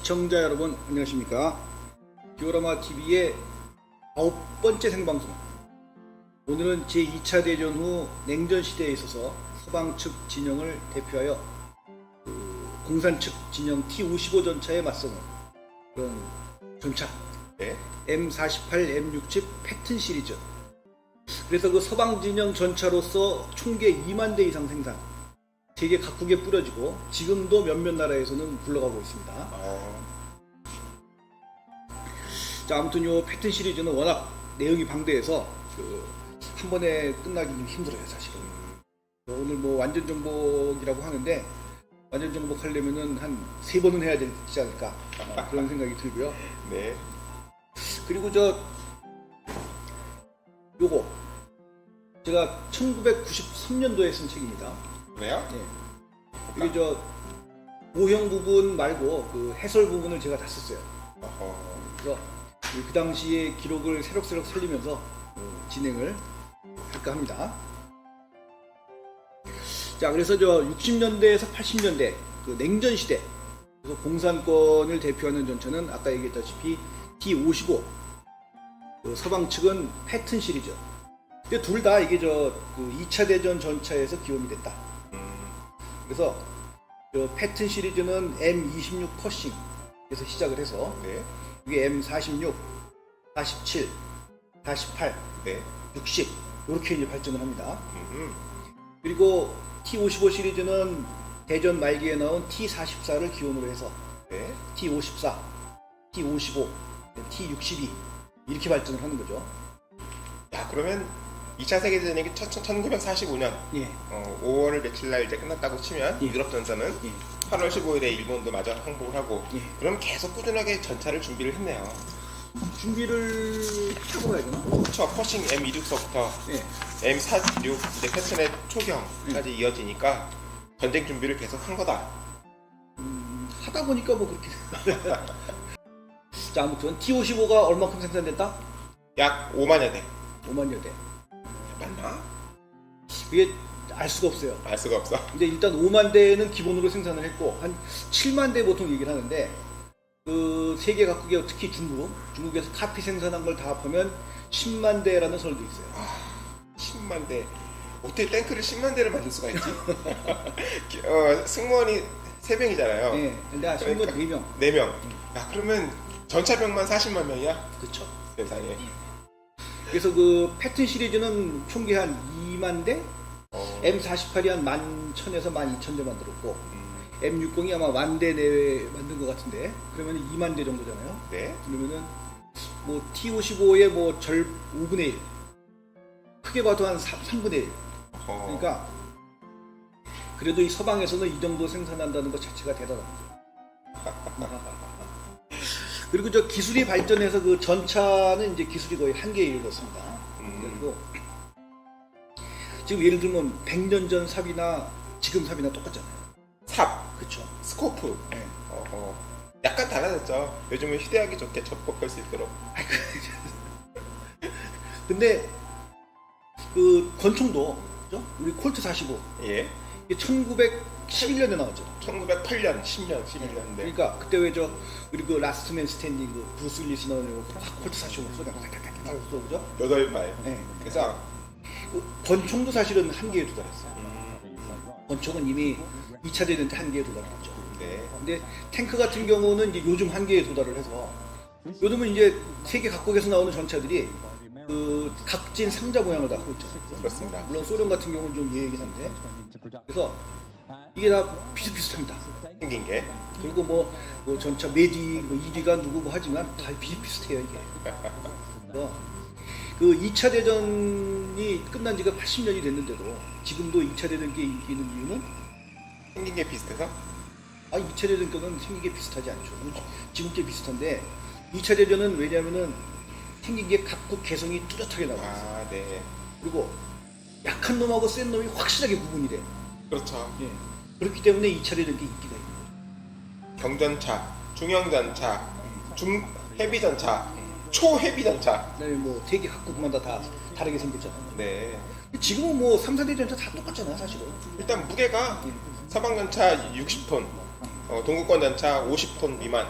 시청자 여러분 안녕하십니까. 디오라마 TV의 9번째 생방송. 오늘은 제2차 대전 후 냉전 시대에 있어서 서방 측 진영을 대표하여 공산 측 진영 T-55 전차에 맞서는 그런 전차 M48, M67 패튼 시리즈. 그래서 그 서방 진영 전차로서 총계 2만 대 이상 생산, 세계 각국에 뿌려지고 지금도 몇몇 나라에서는 굴러가고 있습니다. 자, 아무튼 요 패튼 시리즈는 워낙 내용이 방대해서 한 번에 끝나기 좀 힘들어요, 사실은. 오늘 뭐 완전 정복이라고 하는데 완전 정복하려면은 한 3번은 해야 되지 않을까, 그런 생각이 들고요. 네. 그리고 요거 제가 1993년도에 쓴 책입니다. 왜요? 네. 이게 모형 부분 말고 그 해설 부분을 제가 다 썼어요. 그래서 그 당시의 기록을 새록새록 살리면서 진행을 할까 합니다. 자, 그래서 60년대에서 80년대 그 냉전 시대, 그래서 공산권을 대표하는 전차는 아까 얘기했다시피 T-55, 그 서방 측은 패튼 시리즈. 근데 둘 다 이게 그 2차 대전 전차에서 기원이 됐다. 그래서 패튼 시리즈는 M26 퍼싱에서 시작을 해서 이게 M46, 47, 48, 60 이렇게 이제 발전을 합니다. 그리고 T-55 시리즈는 대전 말기에 나온 T-44를 기원으로 해서 T-54, T-55, T-62 이렇게 발전을 하는 거죠. 야, 그러면 2차 세계대전이 1945년 5월 며칠 날 이제 끝났다고 치면 유럽 전선은 8월 15일에 일본도 마저 항복을 하고 그럼 계속 꾸준하게 전차를 준비를 했네요. 준비를 하고 가야 되나? 그렇죠. 퍼싱 M26서부터 M46 이제 패튼의 초경까지 이어지니까 전쟁 준비를 계속 한 거다. 하다 보니까 뭐 그렇게. 자, 아무튼 T-55가 얼마큼 생산됐다? 약 5만여 대. 5만여 대. 맞나? 이게 알 수가 없어요. 알 수가 없어. 근데 일단 5만 대는 기본으로 생산을 했고 한 7만 대 보통 얘기를 하는데 그 세계 각국에 특히 중국에서 카피 생산한 걸 다 합하면 10만 대라는 설도 있어요. 10만 대. 어떻게 탱크를 10만 대를 만들 수가 있지? 승무원이 3명이잖아요. 네, 근데 승무원 4명. 4명. 야, 그러면 전차병만 40만 명이야? 그렇죠. 세상에. 그래서 그 패튼 시리즈는 총계 한 2만 대, M48이 한 11,000에서 12,000대 만들었고, M60이 아마 10,000대 내외 만든 것 같은데, 그러면 2만 대 정도잖아요. 네. 그러면은 뭐 T-55의 뭐 5분의 1, 크게 봐도 한 3분의 1. 그러니까 그래도 이 서방에서는 이 정도 생산한다는 것 자체가 대단한 거죠. 그리고 기술이 발전해서 그 전차는 이제 기술이 거의 한계에 이르렀습니다. 그리고 지금 예를 들면 100년 전 삽이나 지금 삽이나 똑같잖아요. 삽, 그렇죠. 스코프. 약간 달라졌죠. 요즘은 휴대하기 좋게 접목할 수 있도록. 근데 그 권총도 그죠? 우리 콜트 45 예. 이게 1911년에 나왔죠. 1908년, 10년, 11년인데. 그러니까 그때 왜 우리 그 라스트맨 스탠딩 그 브루스 윌리스 나오는 거 콜트 45 쏘다가 그죠? 8발. 네. 그래서 그 권총도 사실은 한계에 도달했어요. 권총은 이미 2차 대전 때 한계에 도달했죠. 네. 근데 탱크 같은 경우는 이제 요즘 한계에 도달을 해서 요즘은 이제 세계 각국에서 나오는 전차들이 그 각진 상자 모양을 다 하고 있죠. 그렇습니다. 물론 소련 같은 경우는 좀 예외긴 한데, 그래서 이게 다 비슷비슷합니다. 생긴 게. 그리고 뭐 전차 메디, 뭐 1위가 누구 뭐 하지만 다 비슷비슷해요 이게. 그래서 그 2차 대전이 끝난 지가 80년이 됐는데도 지금도 2차 대전 게 인기 있는 이유는 생긴 게 비슷해서? 2차 대전 거는 생긴 게 비슷하지 않죠. 지금 게 비슷한데 2차 대전은 왜냐면은 생긴 게 각국 개성이 뚜렷하게 나와요. 네. 그리고 약한 놈하고 센 놈이 확실하게 구분이 돼. 그렇죠. 예. 그렇기 때문에 2차 대전 게 인기가 있는 거죠. 경전차, 중형전차, 중헤비전차, 초헤비전차. 그다음에 뭐 세계 각국마다 다 다르게 생겼잖아요. 네. 지금은 뭐 3, 4대 전차 다 똑같잖아요, 사실은. 일단 무게가 서방전차 60톤, 동구권 전차 50톤 미만,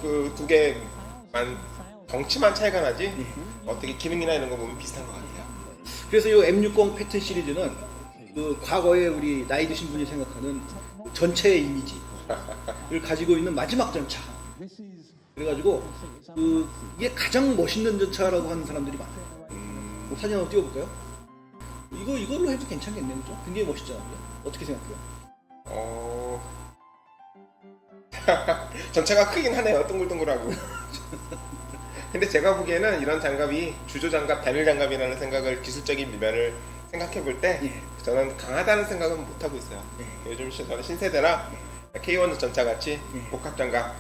그 두 개만 덩치만 차이가 나지 어떻게 기능이나 이런 거 보면 비슷한 것 같아요. 그래서 이 M60 패튼 시리즈는 그 과거에 우리 나이 드신 분이 생각하는 그 전체의 이미지를 가지고 있는 마지막 전차. 그래가지고 이게 가장 멋있는 전차라고 하는 사람들이 많아요. 사진 한번 띄워볼까요? 이걸로 해도 괜찮겠네요, 그죠? 굉장히 멋있잖아요. 어떻게 생각해요? 전차가 크긴 하네요. 동글동글하고. 근데 제가 보기에는 이런 장갑이 주조장갑, 단일장갑이라는 생각을 기술적인 면을 생각해 볼 때 저는 강하다는 생각은 못 하고 있어요. 요즘 저는 신세대나 K1 전차 같이 복합장갑,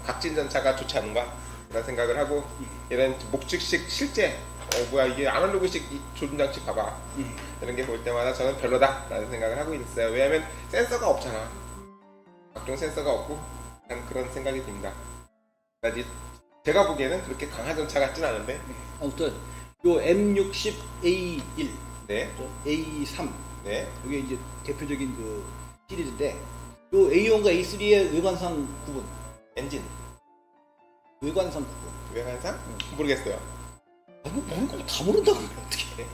각진 전차가 좋지 않은가 이런 생각을 하고 이런 목측식 실제 뭐야 이게 아날로그식 조준장치 봐봐 이런 게 볼 때마다 저는 별로다라는 생각을 하고 있어요. 왜냐하면 센서가 없잖아. 각종 센서가 없고 그런 생각이 듭니다. 제가 보기에는 그렇게 강한 전차 같진 않은데 아무튼 요 M60A1, 네. A3 네. 이게 이제 대표적인 그 시리즈인데 요 A1과 A3의 외관상 구분, 엔진 외관상 구분. 외관상 모르겠어요. 이거 모르는 거 다 모른다고 그러면 어떻게?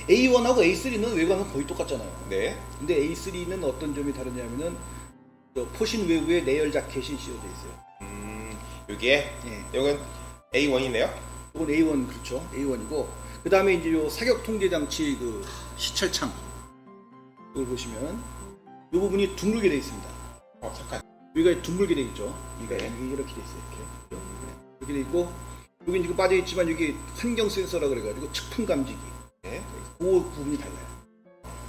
A1하고 A3는 외관은 거의 똑같잖아요. 네. 근데 A3는 어떤 점이 다르냐면은 포신 외부에 내열 자켓이 씌워져 있어요. 여기에 이건 A1이네요. 이건 A1 그렇죠. A1이고 그 다음에 이제 요 사격 통제 장치 그 시찰창 이걸 보시면 이 부분이 둥글게 되어 있습니다. 잠깐. 여기가 둥글게 되어 있죠. 이게 이렇게 되어 있어요. 이렇게 되어 있고 여기 지금 빠져 있지만 여기 환경 센서라 그래가지고 측풍 감지기. 네. 그 부분이 달라요.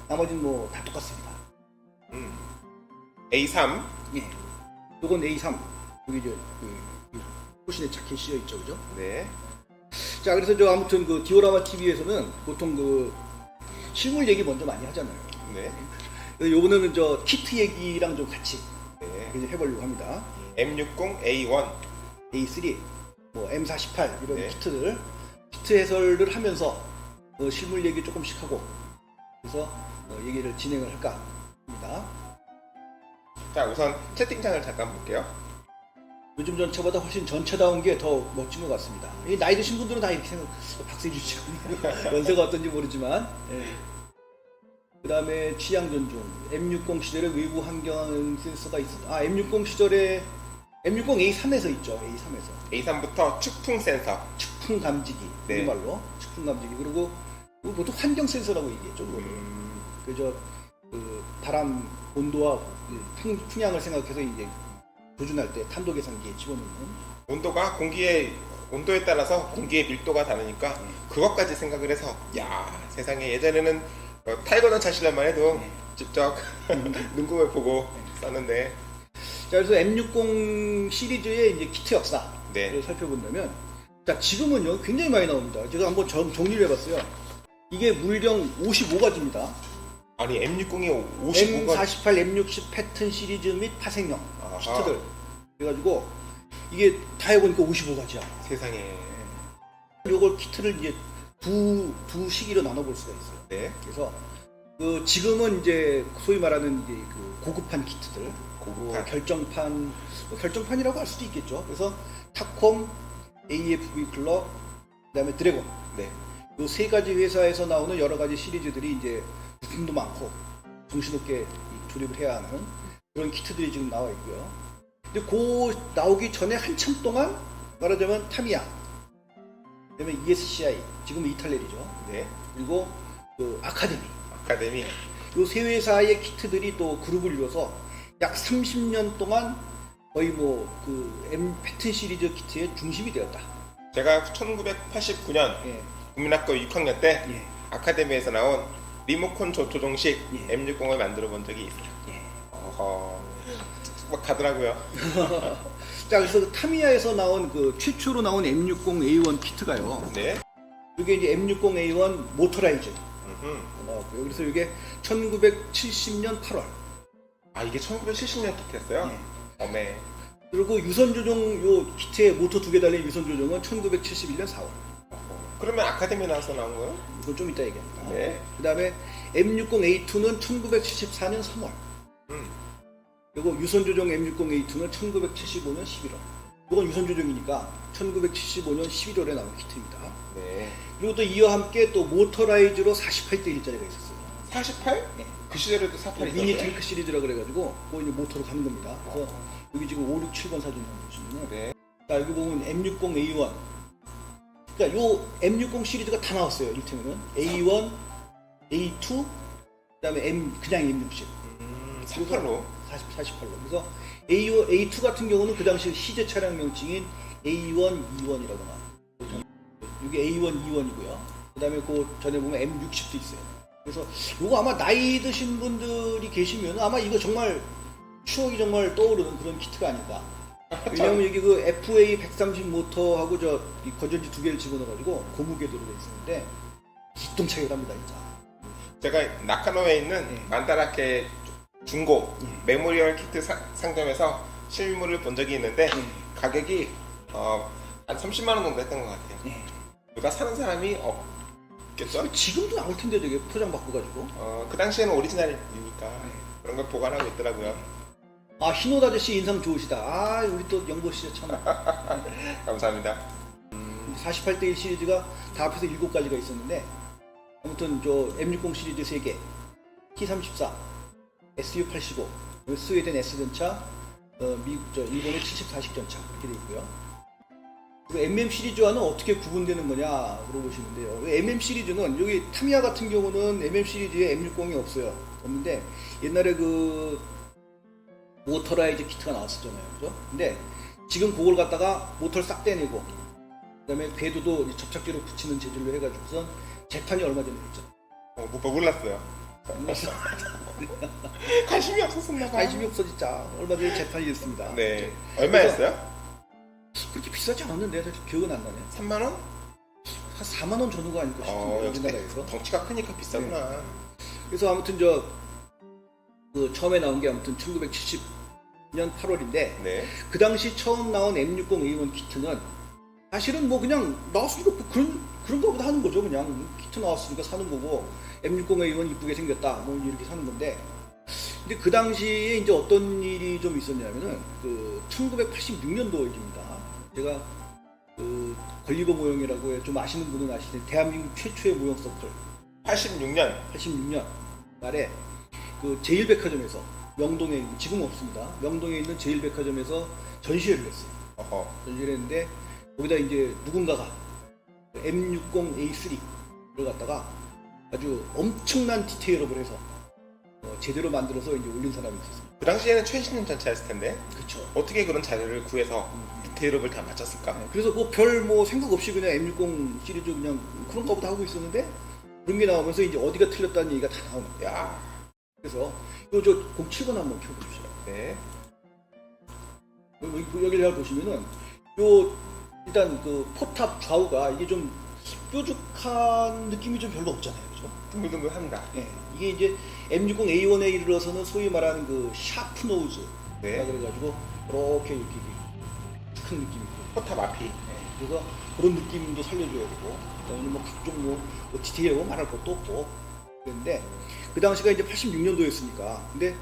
나머지는 뭐 다 똑같습니다. A3. 예. 요건 A3. 여기 이제 포신에 자켓 씌어 있죠, 그죠? 네. 자, 그래서 저 아무튼 그 디오라마 TV에서는 보통 그 실물 얘기 먼저 많이 하잖아요. 네. 그래서 요번에는 저 키트 얘기랑 좀 같이 네. 해보려고 합니다. M60 A1, A3, 뭐 M48 이런 네. 키트 해설을 하면서 실물 얘기 조금씩 하고 그래서 얘기를 진행을 할까 합니다. 자, 우선 채팅창을 잠깐 볼게요. 요즘 전차보다 훨씬 전차다운 게 더 멋진 것 같습니다. 이 나이 드신 분들은 다 이렇게 생각, 박수해 주시고 연세가 어떤지 모르지만 그 다음에 취향 존중 M60 시절에 외부 환경 센서가 있어. M60 시절에 M60 A3에서 있죠. A3에서 A3부터 측풍 센서. 측풍 감지기 네. 우리말로 측풍 감지기 그리고 보통 환경 센서라고 얘기했죠. 그저 그 바람 온도와 풍량을 생각해서 이제 조준할 때 탄도 계산기에 집어넣는 온도가 공기의 온도에 따라서 공기의 밀도가 다르니까 그것까지 생각을 해서 야 세상에 예전에는 타이거 전차 실험만 해도 직접 눈금을 보고 썼는데 자 그래서 M60 시리즈의 이제 키트 역사를 네. 살펴본다면 자 지금은요 굉장히 많이 나옵니다. 제가 한번 정리를 해봤어요. 이게 물량 55가지입니다. 아니 M60이 55가 M48, M60 패턴 시리즈 및 파생형 키트들 그래가지고 이게 다 해보니까 55가지야. 세상에. 요걸 키트를 이제 두 시기로 나눠볼 수가 있어요. 네. 그래서 그 지금은 이제 소위 말하는 이제 그 고급판 키트들, 고급판. 결정판이라고 할 수도 있겠죠. 그래서 타콤, AFV 클럽, 그다음에 드래곤. 네. 요 세 가지 회사에서 나오는 여러 가지 시리즈들이 이제 부품도 많고 정신없게 조립을 해야 하는 그런 키트들이 지금 나와 있고요. 근데 그 나오기 전에 한참 동안 말하자면 타미야, 그다음에 ESCI, 지금 이탈렐이죠. 네. 그리고 그 아카데미. 요 세 회사의 키트들이 또 그룹을 이뤄서 약 30년 동안 거의 뭐 그 M 패튼 시리즈 키트의 중심이 되었다. 제가 1989년 예. 국민학교 6학년 때 예. 아카데미에서 나온 리모컨 조조종식 예. M60을 만들어 본 적이 있어요. 예. 막 가더라고요. 자, 그래서 타미야에서 나온 그 최초로 나온 M60A1 키트가요. 네. 이게 이제 M60A1 모터라이즈 나왔고요. 그래서 이게 1970년 8월. 아 이게 1970년 키트였어요? 예. 어메. 그리고 유선 조종 요 키트에 모터 2개 달린 유선 조종은 1971년 4월. 그러면 아카데미 나와서 나온 거예요? 이건 좀 이따 얘기합니다. 네. 그 다음에 M60A2는 1974년 3월. 그리고 유선 조종 M60A2는 1975년 11월. 이건 유선 조종이니까 1975년 11월에 나온 키트입니다. 네. 그리고 또 이와 함께 또 모터라이즈로 48대 1짜리가 있었어요. 48? 네. 그 시절에도 48이 미니 탱크 시리즈라 그래가지고 그거 이제 모터로 가는 겁니다. 그래서 여기 지금 5, 6, 7번 사진 보시면은 네. 자 여기 보면 M60A1. 그러니까 요 M60 시리즈가 다 나왔어요. 이를테면은 A1, A2, 그다음에 그냥 M60. 48로. 48로. 그래서 A2 같은 경우는 그 당시 시제 차량 명칭인 A1, E1이라고 나와요. 이게 A1, E1이고요. 그다음에 그 전에 보면 M60도 있어요. 그래서 이거 아마 나이 드신 분들이 계시면 아마 이거 정말 추억이 정말 떠오르는 그런 키트가 아닐까. 왜냐면 여기 그 FA 130 모터하고 이 건전지 두 개를 집어넣어가지고 고무궤도로 돼 있었는데 기똥차게 합니다 진짜. 제가 나카노에 있는 네. 만다라케 중고 메모리얼 키트 상점에서 실물을 본 적이 있는데 가격이 한 30만 원 정도 했던 것 같아요. 누가 사는 사람이 없겠죠? 지금도 나올 텐데 저게 포장 바꿔가지고. 그 당시에는 오리지널이니까 그런 걸 보관하고 있더라고요. 아 흰옷 아저씨 인상 좋으시다. 아 우리 또 영보 씨참 감사합니다. 48대 1 시리즈가 다 합해서 7가지가 있었는데 아무튼 저 M60 시리즈 3개, T34, SU85, 스웨덴 S전차, 일본의 74식 전차 이렇게 되어 있고요. 그리고 MM 시리즈와는 어떻게 구분되는 거냐 물어보시는데요. MM 시리즈는 여기 타미야 같은 경우는 MM 시리즈에 M60이 없어요. 없는데 옛날에 그 모터라이즈 키트가 나왔었잖아요. 그죠? 근데 지금 그걸 갖다가 모터를 싹 떼내고 그다음에 궤도도 접착제로 붙이는 재질로 해가지고선 재판이 얼마 전에 했죠. 몰랐어요. 관심이 없었었나 봐요. 관심이 없어 진짜. 얼마 전에 재판이 됐습니다. 네. 얼마였어요? 그렇게 비싸지 않았는데 사실 기억은 안 나네. 3만 원? 한 4만 원 전후가 아닐까 싶은데 역시 우리나라에서. 덩치가 크니까 비싸구나. 네. 그래서 아무튼 그 처음에 나온 게 아무튼 1970년 8월인데 네. 그 당시 처음 나온 M60A1 키트는 사실은 뭐 그냥 나왔으니까 뭐 그런 거보다 하는 거죠. 그냥 키트 나왔으니까 사는 거고 M60A1 이쁘게 생겼다 뭐 이렇게 사는 건데 근데 그 당시에 이제 어떤 일이 좀 있었냐면은 그 1986년도입니다. 제가 그 걸리버 모형이라고 좀 아시는 분은 아시는데 대한민국 최초의 모형 서클 86년 말에 그 제일백화점에서 명동에 지금 없습니다. 명동에 있는 제일백화점에서 전시회를 했어요. 전시회를 했는데 거기다 이제 누군가가 M60A3를 갖다가 아주 엄청난 디테일업을 해서 제대로 만들어서 이제 올린 사람이 있었습니다. 그 당시에는 최신 전차였을 텐데. 그렇죠. 어떻게 그런 자료를 구해서 디테일업을 다 맞췄을까? 그래서 뭐 별 뭐 생각 없이 그냥 M60 시리즈 그냥 그런 거보다 하고 있었는데 그런 게 나오면서 이제 어디가 틀렸다는 얘기가 다 나오는 거야. 야. 그래서 이거 저 07번 한번 켜보십시오. 네. 여기를 보시면은 요 일단 그 포탑 좌우가 이게 좀 뾰족한 느낌이 좀 별로 없잖아요, 그죠? 둥글둥글합니다. 네, 이게 이제 M60A1에 이르러서는 소위 말하는 그 샤프 노즈, 네. 그래가지고 이렇게 큰 느낌이 있고. 포탑 앞이. 네, 그래서 그런 느낌도 살려줘야 되고, 그다음에 뭐 각종 뭐 디테일하고 말할 것도 없고 그랬는데 그 당시가 이제 86년도였으니까, 근데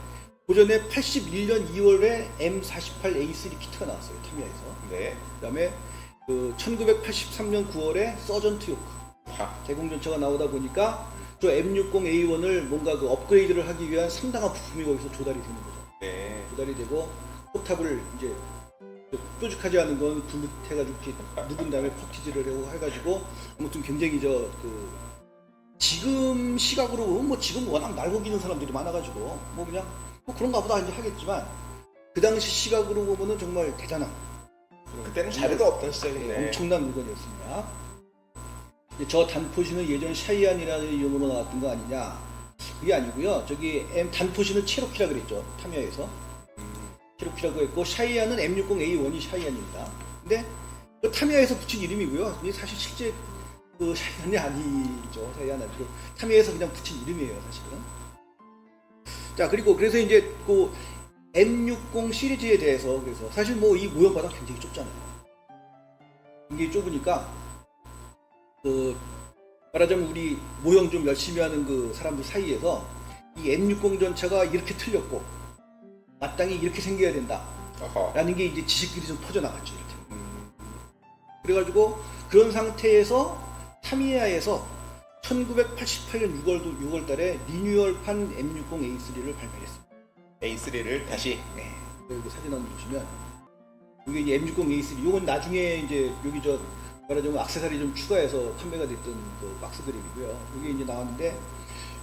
그 전에 81년 2월에 M48A3 키트가 나왔어요, 타미야에서. 네. 그다음에 그 1983년 9월에 서전트 요크 대공전차가 나오다 보니까 저 M60A1을 뭔가 그 업그레이드를 하기 위한 상당한 부품이 거기서 조달이 되는 거죠. 네. 조달이 되고 포탑을 이제 뾰족하지 않은 건 불붙해가지고 이렇게 누군 다음에 퍼티지를 하고 해가지고 아무튼 굉장히 그 지금 시각으로 보면 뭐 지금 워낙 날고 기는 사람들이 많아가지고 뭐 그냥 뭐 그런가 보다 이제 하겠지만 그 당시 시각으로 보면은 정말 대단한. 그때는 자료도 없던 시절이네. 엄청난 물건이었습니다. 저 단포시는 예전 샤이안이라는 이름으로 나왔던 거 아니냐? 그게 아니고요. 저기 단포시는 체로키라 그랬죠. 타미야에서. 체로키라고 했고 샤이안은 M60A1이 샤이안입니다. 근데 그 타미야에서 붙인 이름이고요. 이게 사실 실제 그 샤이안이 아니죠. 샤이안 아니고 타미야에서 그냥 붙인 이름이에요, 사실은. 자, 그리고 그래서 이제 그 M60 시리즈에 대해서 그래서 사실 뭐 이 모형바닥 굉장히 좁잖아요. 굉장히 좁으니까 그 말하자면 우리 모형 좀 열심히 하는 그 사람들 사이에서 이 M60 전차가 이렇게 틀렸고 마땅히 이렇게 생겨야 된다. 어허. 라는 게 이제 지식들이 좀 퍼져나갔죠. 이렇게. 그래가지고 그런 상태에서 타미야에서 1988년 6월 달에 리뉴얼판 M60A3를 발매했습니다. A3를 다시. 네. 여기 사진 한번 보시면 이게 이제 M60A3. 이건 나중에 이제 여기 저 말하자면 액세서리 좀 추가해서 판매가 됐던 그 박스 그림이고요. 이게 이제 나왔는데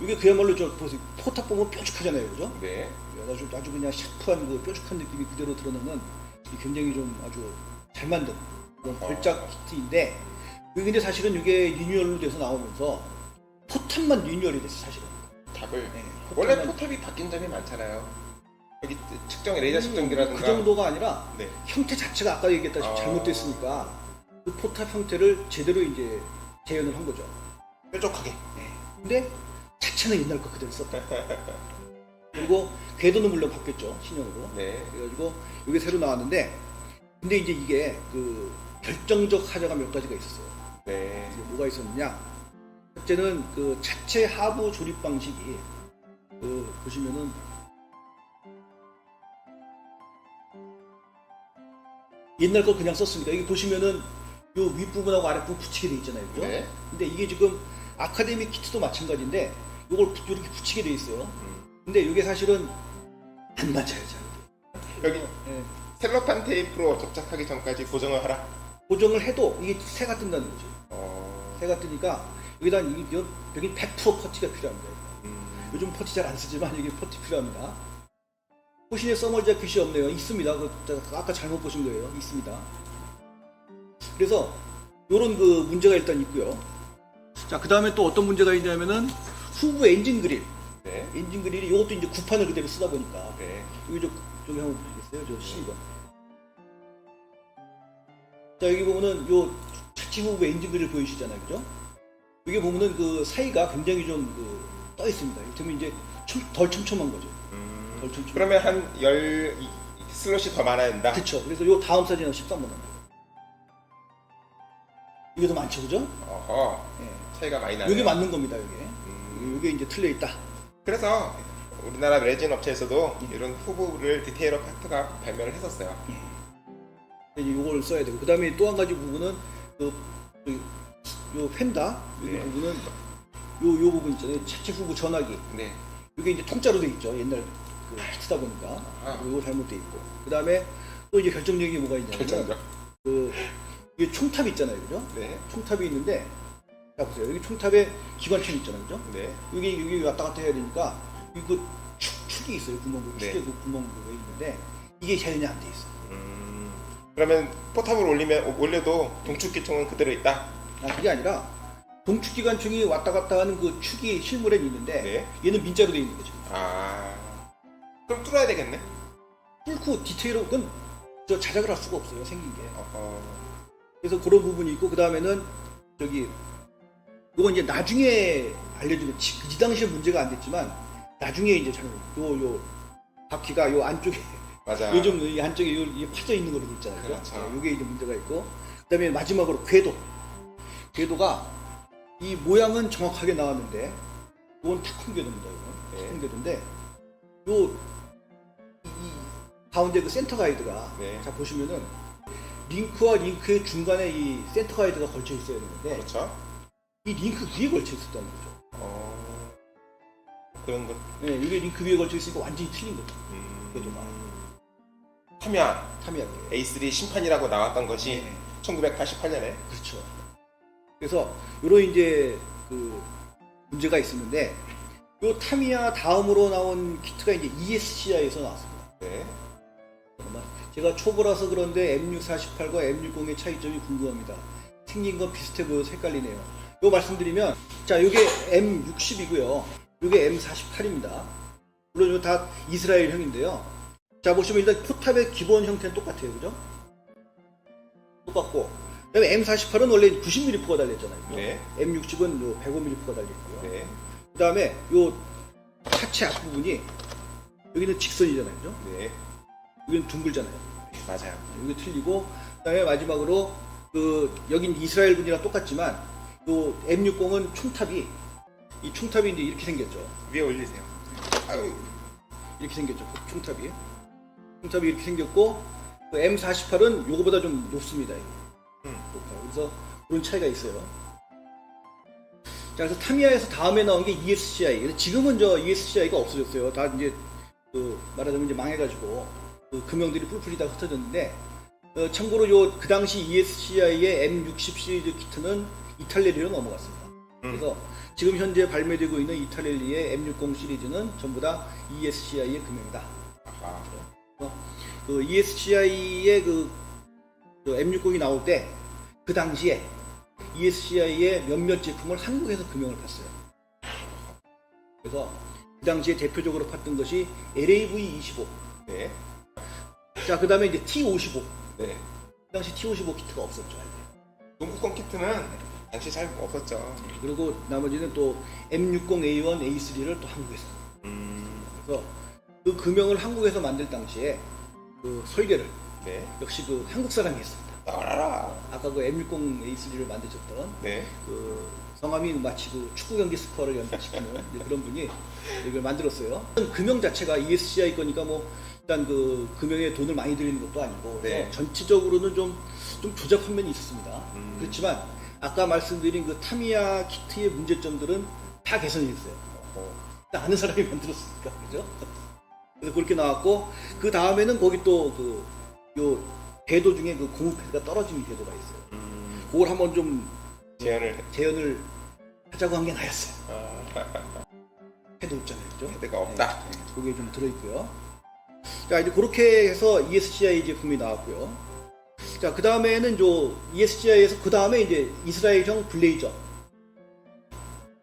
이게 그야말로 저 보세요. 포탑 보면 뾰족하잖아요, 그죠? 네. 아주 그냥 샤프한 그 뾰족한 느낌이 그대로 드러나는 굉장히 좀 아주 잘 만든 그런 걸작 키트인데 이게 근데 사실은 이게 리뉴얼로 돼서 나오면서 포탑만 리뉴얼이 됐어 사실은. 탑을. 네, 원래 포탑이 바뀐 점이 많잖아요. 여기 측정 레이저 측정기라든가. 그 정도가 아니라 네. 형태 자체가 아까 얘기했다시피 잘못됐으니까 그 포탑 형태를 제대로 이제 재현을 한 거죠. 뾰족하게. 네. 근데 자체는 옛날 거 그대로 썼다. 그리고 궤도는 물론 바뀌었죠, 신형으로. 네. 그래가지고 이게 새로 나왔는데 근데 이제 이게 그 결정적 하자가 몇 가지가 있었어요. 네. 이게 뭐가 있었느냐? 첫째는 그 차체 하부 조립 방식이 그 보시면은 옛날 거 그냥 썼습니다. 여기 보시면은 요 윗부분하고 아랫부분 붙이게 돼 있잖아요. 그죠? 네. 근데 이게 지금 아카데미 키트도 마찬가지인데 요걸 이렇게 붙이게 돼 있어요. 근데 이게 사실은 안 맞아요, 잘. 여기 예. 셀로판 테이프로 접착하기 전까지 고정을 하라. 고정을 해도 이게 새가 뜬다는 거죠. 어. 새가 뜨니까 여기다 여기 100% 퍼티가 필요합니다. 요즘 퍼티 잘 안 쓰지만 여기 퍼티 필요합니다. 호신에 써멀 자켓이 없네요. 있습니다. 아까 잘못 보신 거예요. 있습니다. 그래서 이런 그 문제가 일단 있고요. 자, 그 다음에 또 어떤 문제가 있냐면은 후부 엔진 그릴. 네. 엔진 그릴이 이것도 이제 구판을 그대로 쓰다 보니까 네. 여기 저기 한번 보시겠어요? 저 C번. 자, 여기 보면은 요 차체 후부 엔진 그릴 보이시잖아요, 그죠? 여기 보면은 그 사이가 굉장히 좀 떠 있습니다. 이러면 이제 덜 촘촘한 거죠. 덜 촘촘. 그러면 한 슬롯이 더 많아야 된다. 그렇죠. 그래서 요 다음 사진은 13번 합니다. 이게 더 많죠, 그죠? 어허. 예. 차이가 많이 나네요. 여기 맞는 겁니다, 여기. 여기 이제 틀려 있다. 그래서 우리나라 레진 업체에서도 이런 후보를 디테일러 파트가 발매를 했었어요. 이제 요걸 써야 되고, 그 다음에 또 한 가지 부분은 요 펜다 여기 네. 부분은 요 부분 있잖아요. 차체 후부 전화기. 네. 이게 이제 통짜로 돼 있죠. 옛날 그 키트다 보니까 요거 잘못돼 있고. 그 다음에 또 이제 결정적인 게 뭐가 있냐면 결정적. 이게 총탑 있잖아요, 그죠? 네. 총탑이 있는데, 자 보세요. 여기 총탑에 기관총 있잖아요, 그죠? 네. 여기 왔다 갔다 해야 되니까 이거 축이 있어요. 구멍 네. 축에 그 구멍이 있는데 이게 재현이 안 돼 있어. 그러면 포탑을 올려도 동축 기총은 그대로 있다. 그게 아니라 동축 기관총이 왔다 갔다 하는 그 축이 실물에 있는데 네. 얘는 민자로 돼 있는 거죠. 그럼 뚫어야 되겠네. 뚫고 디테일은 저 자작을 할 수가 없어요. 생긴 게. 어허. 그래서 그런 부분이 있고 그 다음에는 저기 이건 이제 나중에 알려주는 이 당시에 문제가 안 됐지만 나중에 이제 요 바퀴가 요 안쪽에 맞아. 요즘 이 안쪽에 요 파져 있는 거로 돼 있잖아요. 그렇죠. 네, 요게 이제 문제가 있고 그다음에 마지막으로 궤도가 이 모양은 정확하게 나왔는데 이건 탁큰 궤도입니다. 이건 탁큰 궤도인데 이 가운데 그 센터 가이드가 네. 자 보시면은 링크와 링크의 중간에 이 센터 가이드가 걸쳐 있어야 되는데 그렇죠. 이 링크 위에 걸쳐 있었다는 거죠. 그런 것. 네, 이게 링크 위에 걸쳐 있으니까 완전히 틀린 거죠. 궤도가. 타미야 A3 심판이라고 나왔던 것이 네. 1988년에. 그렇죠. 그래서 요런 이제 그 문제가 있었는데 요 타미야 다음으로 나온 키트가 이제 ESCI에서 나왔습니다. 네. 잠깐만. 제가 초보라서 그런데 M648과 M60의 차이점이 궁금합니다. 생긴 건 비슷해 보여서 헷갈리네요. 요 말씀드리면 자 요게 M60이고요. 요게 M48입니다. 물론 이거 다 이스라엘형인데요. 자 보시면 일단 포탑의 기본 형태는 똑같아요, 그죠? 똑같고 그다음에 M48은 원래 90mm가 달렸잖아요. 그죠? 네. M60은 요 105mm가 달렸고요. 네. 그다음에 요 차체 앞부분이 여기는 직선이잖아요, 그죠? 네. 여기는 둥글잖아요. 맞아요. 여기 틀리고 그다음에 마지막으로 여긴 이스라엘군이랑 똑같지만 요 M60은 이 총탑이 이제 이렇게 생겼죠. 위에 올리세요. 아유. 이렇게 생겼죠. 총탑이. 홈탑이 이렇게 생겼고 그 M48은 요거보다 좀 높습니다. 높아요. 그래서 그런 차이가 있어요. 자, 그래서 타미야에서 다음에 나온 게 ESCI. 지금은 저 ESCI가 없어졌어요. 다 이제 그 말하자면 이제 망해가지고 그 금형들이 뿔뿔이 다 흩어졌는데 참고로 요 그 당시 ESCI의 M60 시리즈 키트는 이탈레리로 넘어갔습니다. 그래서 지금 현재 발매되고 있는 이탈레리의 M60 시리즈는 전부 다 ESCI의 금형이다. 그 ESCI의 그 M60이 나올 때 그 당시에 ESCI의 몇몇 제품을 한국에서 금형을 팠어요. 그래서 그 당시에 대표적으로 팠던 것이 LAV25. 네. 자, 그 다음에 이제 T55. 네. 그 당시 T55 키트가 없었죠. 동구권 키트는 당시 잘 없었죠. 그리고 나머지는 또 M60A1, A3를 또 한국에서. 그래서 그 금형을 한국에서 만들 당시에 그 설계를 네. 역시 그 한국 사람이 했습니다. 나와라. 아까 그 M60 A3를 만드셨던 네. 그 성함이 마치 그 축구 경기 스코어를 연상시키는 이제 그런 분이 이걸 만들었어요. 금형 자체가 ESCI 거니까 뭐 일단 그 금형에 돈을 많이 들이는 것도 아니고 네. 전체적으로는 좀 조잡한 면이 있었습니다. 그렇지만 아까 말씀드린 그 타미야 키트의 문제점들은 다 개선이 됐어요. 딱 아는 사람이 만들었으니까, 그죠? 그래서 그렇게 나왔고 그 다음에는 거기 또 그 요 궤도 중에 그 고무 패드가 떨어지는 궤도가 있어요. 그걸 한번 좀 재현을 하자고 한 게 나였어요. 패드 없잖아요, 그죠? 패드가 없다. 네, 그게 좀 들어있고요. 자, 이제 그렇게 해서 ESCI 제품이 나왔고요. 자, 그 다음에는 ESCI에서 그 다음에 이제 이스라엘형 블레이저가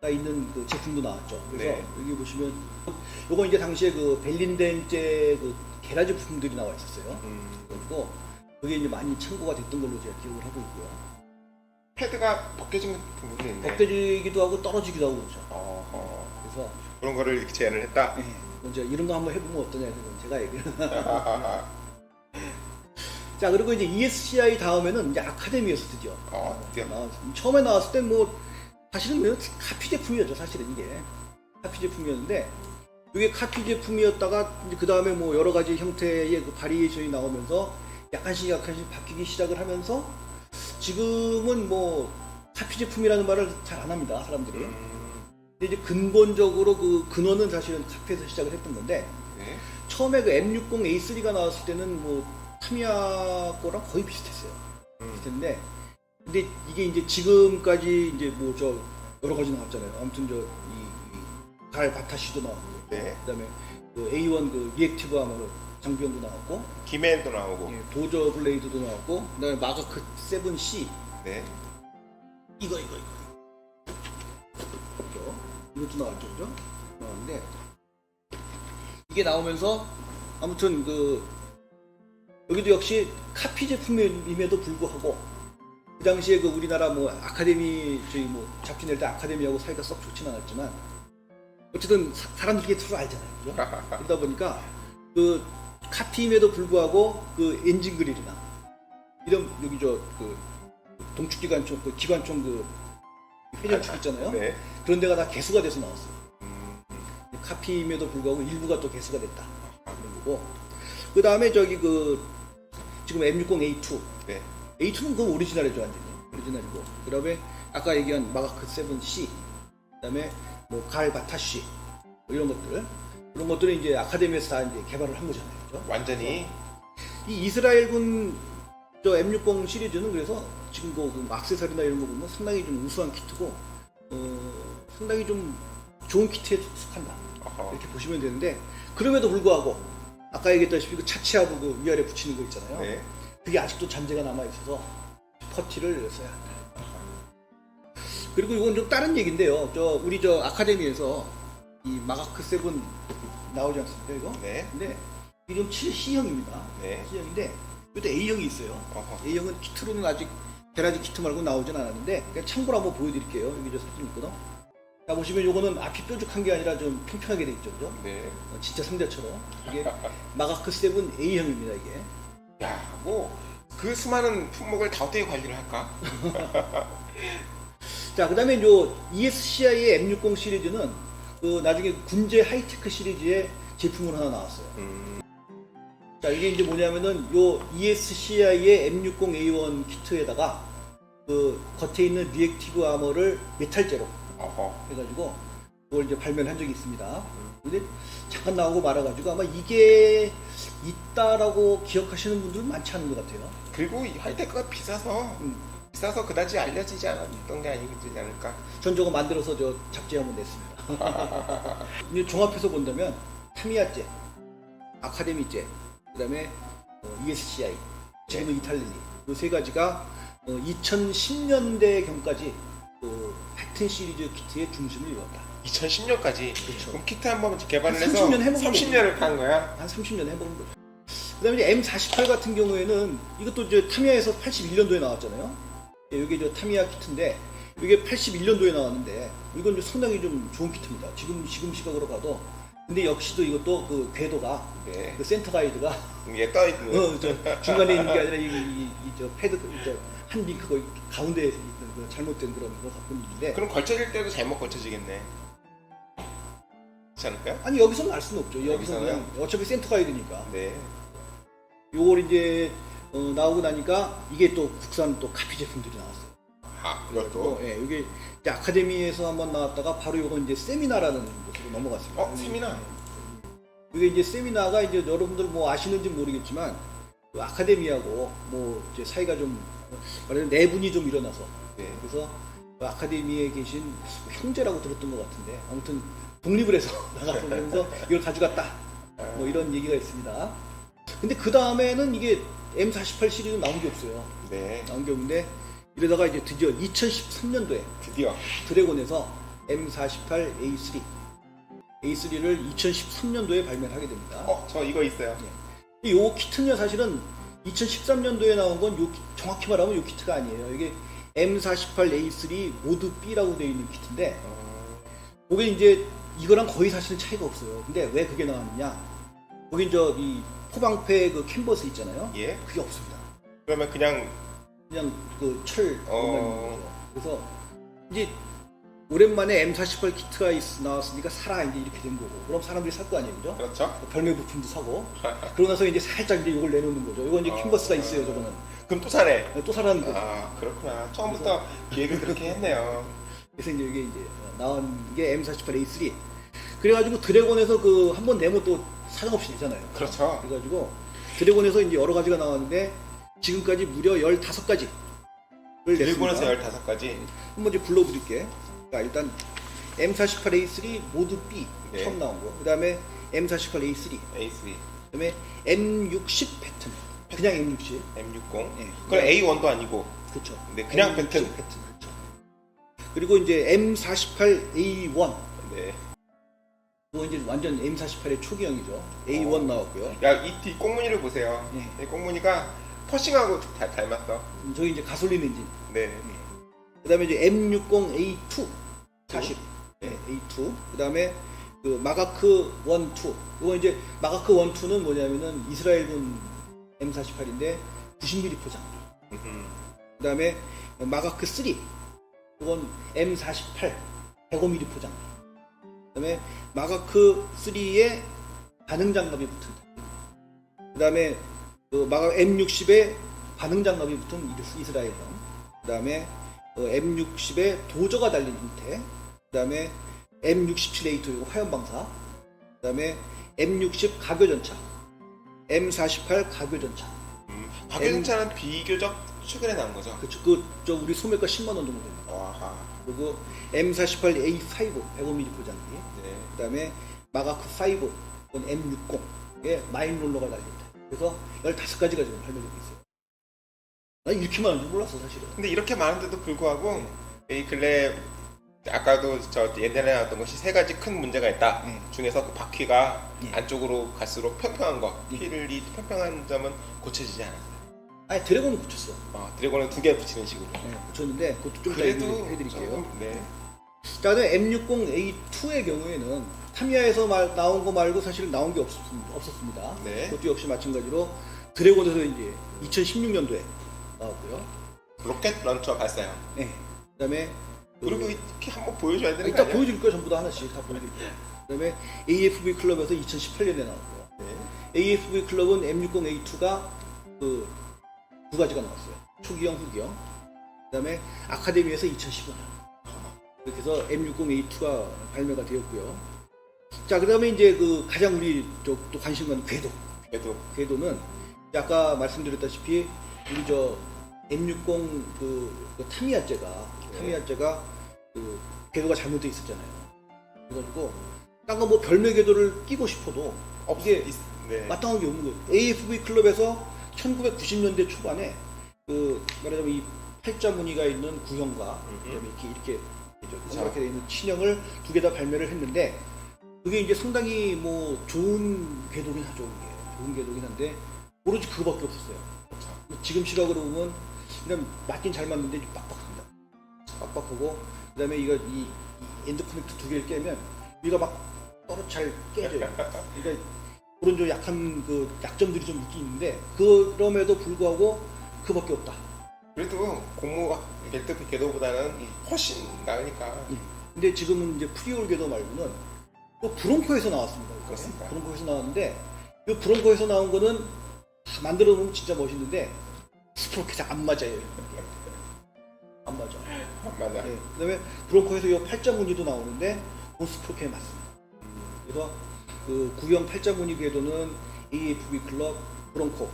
있는 그 제품도 나왔죠. 그래서 네. 여기 보시면 요건 이제 당시에 그 벨린덴제 그 게라지 부품들이 나와 있었어요. 그리고 그게 이제 많이 참고가 됐던 걸로 제가 기억을 하고 있고요. 패드가 벗겨진 부분이 있네. 벗겨지기도 하고 떨어지기도 하고 그렇죠. 그래서 그런 거를 이렇게 제안을 했다. 네, 이제 이런 거 한번 해보면 어떠냐 해서 제가 얘기를. 자, 그리고 이제 ESCI 다음에는 이제 아카데미에서 드디어. 드디어. 처음에 나왔을 때 뭐 사실은 카피 제품이었죠. 사실은 이게 카피 제품이었는데 이게 카피 제품이었다가 이제 그 다음에 뭐 여러 가지 형태의 그 바리에이션이 나오면서 약간씩 바뀌기 시작을 하면서 지금은 뭐 카피 제품이라는 말을 잘 안 합니다, 사람들이. 근데 이제 근본적으로 그 근원은 사실은 카피에서 시작을 했던 건데 네. 처음에 그 M60 A3가 나왔을 때는 뭐 타미야 거랑 거의 비슷했어요. 비슷했는데 근데 이게 이제 지금까지 이제 뭐 저 여러 가지 나왔잖아요. 아무튼 갈 바타시도 나왔고, 네. 그다음에 그 A1 그 리액티브 아머로 장비형도 나왔고, 기맨도 나오고. 예, 도저 블레이드도 나왔고, 그다음에 마가크 7C 네. 이거 그죠? 이것도 나왔죠, 그죠? 나왔는데 이게 나오면서 아무튼 그 여기도 역시 카피 제품임에도 불구하고 그 당시에 그 우리나라 뭐 아카데미 저희 뭐 잡지 낼 때 아카데미하고 사이가 썩 좋진 않았지만 어쨌든 사람들이 서로 알잖아요, 그죠? 그러다 보니까 그 카피임에도 불구하고 그 엔진 그릴이나 이런 여기 그 동축 기관총 그 기관총 그 회전축 있잖아요. 네. 그런 데가 다 개수가 돼서 나왔어요. 카피임에도 불구하고 일부가 또 개수가 됐다. 그런 거고. 그 다음에 저기 그 지금 M60A2. 네. A2는 그 오리지널이죠, 완전히. 오리지널이고. 그 다음에 아까 얘기한 마가크 7C. 그 다음에 뭐 갈 바타시. 뭐 이런 것들. 그런 것들은 이제 아카데미에서 다 이제 개발을 한 거잖아요. 그죠? 완전히. 이 이스라엘군 저 M60 시리즈는 그래서 지금 그 액세서리나 이런 거 보면 상당히 좀 우수한 키트고, 상당히 좀 좋은 키트에 속한다. 이렇게 보시면 되는데, 그럼에도 불구하고 아까 얘기했다시피 그 차치하고 그 위아래 붙이는 거 있잖아요. 네. 그게 아직도 잔재가 남아 있어서 퍼티를 써야 한다. 그리고 이건 좀 다른 얘기인데요. 우리 아카데미에서 이 마가크 7 나오지 않습니까, 이거? 네. 근데 이게 좀 C형입니다. 네. C형인데 이것도 A형이 있어요. A형은 키트로는 아직 게라지 키트 말고 나오진 않았는데 그냥 참고로 한번 보여드릴게요. 여기 저 사진 있거든. 자, 보시면 요거는 앞이 뾰족한 게 아니라 좀 평평하게 돼 있죠, 그죠? 네. 진짜 상자처럼. 이게 마가크 7 A형입니다, 이게. 야, 뭐 그 수많은 품목을 다 어떻게 관리를 할까? 자, 그 다음에 요 ESCI의 M60 시리즈는 그 나중에 군제 하이테크 시리즈의 제품으로 하나 나왔어요. 자, 이게 이제 뭐냐면은 요 ESCI의 M60A1 키트에다가 그 겉에 있는 리액티브 아머를 메탈제로 해가지고 그걸 이제 발매를 한 적이 있습니다. 근데 잠깐 나오고 말아가지고 아마 이게 있다라고 기억하시는 분들은 많지 않은 것 같아요. 그리고 이 하이테크가 비싸서 그다지 알려지지 않았던 게 아니지 않을까. 전 저거 만들어서 저 잡지에 한번 냈습니다. 이제 종합해서 본다면 타미야제, 아카데미제, 그다음에 ESCI, 지금은 이탈리아 이 세 가지가 2010년대 경까지 그 패튼 시리즈 키트의 중심을 이뤘다. 2010년까지. 그렇죠. 그럼 키트 한번 개발을 한 해서 30년 해먹은 30년을 간 거야? 한 30년 해먹은 거죠. 그다음에 이제 M48 같은 경우에는 이것도 이제 타미야에서 81년도에 나왔잖아요. 이게 저 타미야 키트인데 이게 81년도에 나왔는데 이건 이제 상당히 좀 좋은 키트입니다. 지금 시각으로 봐도. 근데 역시도 이것도 그 궤도가 네. 그 센터 가이드가 위에 떠 있는. 중간에 있는 게 아니라 저 패드 한 링크 거기 가운데에 있는 그 잘못된 그런 거 갖고 있는데. 그럼 걸쳐질 때도 잘못 걸쳐지겠네. 그렇지 않을까요? 아니 여기서는 알 수는 없죠. 여기서는 여기서는? 그냥 어차피 센터 가이드니까. 네. 요걸 이제 나오고 나니까 이게 또 국산 또 카피 제품들이 나왔어요. 아, 그것도. 예, 이게 이제 아카데미에서 한번 나왔다가 바로 요건 이제 세미나라는 곳으로 넘어갔습니다. 세미나. 이게 이제 세미나가 이제 여러분들 뭐 아시는지 모르겠지만 그 아카데미하고 뭐 이제 사이가 좀 말하자면 내분이 좀 일어나서 네. 그래서 그 아카데미에 계신 형제라고 들었던 것 같은데 아무튼 독립을 해서 나가서 이걸 가져갔다 뭐 이런 얘기가 있습니다. 근데 그 다음에는 이게 M48 시리즈 나온 게 없어요. 네. 나온 게 없는데 이러다가 이제 드디어 2013년도에 드디어 드래곤에서 M48 A3를 2013년도에 발매를 하게 됩니다. 저 이거 있어요. 이 키트는요 사실은 2013년도에 나온 건 정확히 말하면 이 키트가 아니에요. 이게 M48 A3 모드 B라고 되어 있는 키트인데 그게 이제 이거랑 거의 사실은 차이가 없어요. 근데 왜 그게 나왔느냐? 거긴 이 포방패 그 캔버스 있잖아요. 예. 그게 없습니다. 그러면 그냥 그 철 그래서 이제 오랜만에 M48 키트가 나왔으니까 사라 이제 이렇게 된 거고 그럼 사람들이 살 거 아니에요, 그죠? 그렇죠. 별매 부품도 사고 그러고 나서 이제 살짝 이제 이걸 내놓는 거죠. 이건 이제 캔버스가 있어요, 저거는. 그럼 또 사네. 또 사라는 거죠. 아, 그렇구나. 처음부터 기획을 그렇게 했네요. 그래서 이제 이게 이제 나온 게 M48 A3. 그래가지고 드래곤에서 그 한 번 내면 또 사정없이 되잖아요. 그렇죠. 그래가지고 드래곤에서 이제 여러 가지가 나왔는데 지금까지 무려 15가지를 냈습니다. 일본에서 15가지. 한번 이제 불러드릴게. 자, 일단 M48 A3 모드 B 네. 처음 나온 거. 그 다음에 M48 A3. A3, 그 다음에 M60 패턴. 그냥 M60. M60. 네. 그럼 A1도 아니고. 그렇죠. 네, 그냥 M60 패턴. 그렇죠. 그리고 이제 M48 A1. 네. 그거 이제 완전 M48의 초기형이죠. A1 나왔고요. 야, 이 뒤 꽁무니를 보세요. 네. 이 꽁무니가 퍼싱하고 닮았어. 저기 이제 가솔린 엔진. 네. 그 다음에 이제 M60 A2 40. 네, A2. 그 다음에 그 마가크 1, 2. 이거 이제 마가크 1, 2는 뭐냐면은 이스라엘군 M48인데 90mm 포장. 그 다음에 마가크 3. 이건 M48 105mm 포장. 그 다음에 마가크 3에 반응 장갑이 붙은. 그 다음에 그 M60에 반응 장갑이 붙은 이스라엘형. 그 다음에 M60에 도저가 달린 형태. 그 다음에 M67A2 화염 방사. 그 다음에 M60 가교전차. M48 가교전차. 가교전차는 비교적 최근에 나온 거죠. 그렇죠. 저 우리 소매가 10만 원 정도 됩니다. 와하. 그리고 M48 A5 105mm 포장기, 네. 그다음에 마가크 5 M60에 마인 롤러가 달립니다. 그래서 15가지가 지금 발매되고 있어요. 난 이렇게 많은 줄 몰랐어 사실은. 근데 이렇게 많은데도 불구하고 이 근래 아까도 저 옛날에 나왔던 것이 세 가지 큰 문제가 있다. 중에서 그 바퀴가 안쪽으로 갈수록 평평한 거, 휠이 평평한 점은 고쳐지지 않았어요. 아니 드래곤은 고쳤어. 드래곤은 2개 붙이는 식으로. 고쳤는데 그것도 좀 이따 그래도 해드릴게요. 네. 그다음에 M60A2의 경우에는 타미야에서 나온 거 말고 사실 나온 게 없었습니다. 네. 그것도 역시 마찬가지로 드래곤에서 이제 2016년도에 나왔고요. 로켓 런처 발사형. 네. 그다음에 그리고 이렇게 한번 보여줘야 되는 거 이따 아니야? 보여드릴 거예요. 전부 다 하나씩 다 보여드릴게요. 그다음에 AFV 클럽에서 2018년에 나왔고요. 네. AFV 클럽은 M60A2가 그 두 가지가 나왔어요. 초기형, 후기형. 그다음에 아카데미에서 2015년. 이렇게 해서 M60A2가 발매가 되었고요. 자, 그다음에 이제 그 가장 우리 또 관심 가는 궤도. 궤도는 아까 말씀드렸다시피 우리 저 M60 그 타미야제가 그 궤도가 잘못되어 있었잖아요. 그래가지고 딴 거 뭐 별매 궤도를 끼고 싶어도 이게 마땅한 게 없는 거예요. AFV 클럽에서 1990년대 초반에 그 말하자면 이 팔자 무늬가 있는 구형과 그다음에 이렇게 동그랗게 되어 있는 친형을 두 개 다 발매를 했는데 그게 이제 상당히 뭐 좋은 궤도긴 하죠. 좋은 궤도긴 한데 오로지 그거밖에 없었어요. 지금 시각으로 보면 그냥 맞긴 잘 맞는데 빡빡합니다. 빡빡하고 그다음에 이 엔드 커넥터 두 개를 깨면 위가 막 떨어 잘 깨져요. 그러니까 그런 좀 약한 그 약점들이 좀 있긴 있는데 그럼에도 불구하고 그밖에 없다. 그래도 고무 벨트 궤도보다는 훨씬 나으니까. 근데 지금은 이제 프리올 궤도 말고는 또 브롱코에서 나왔습니다. 그렇습니다. 브롱코에서 나왔는데 이 브롱코에서 나온 거는 만들어 놓으면 진짜 멋있는데 스프로켓이 안 맞아요. 안 맞아. 맞아. 네. 그다음에 브롱코에서 이 팔자 무늬도 나오는데 그 스프로켓에 맞습니다. 그래서 그 구형 팔자 무늬 궤도는 AFV 클럽 브롱코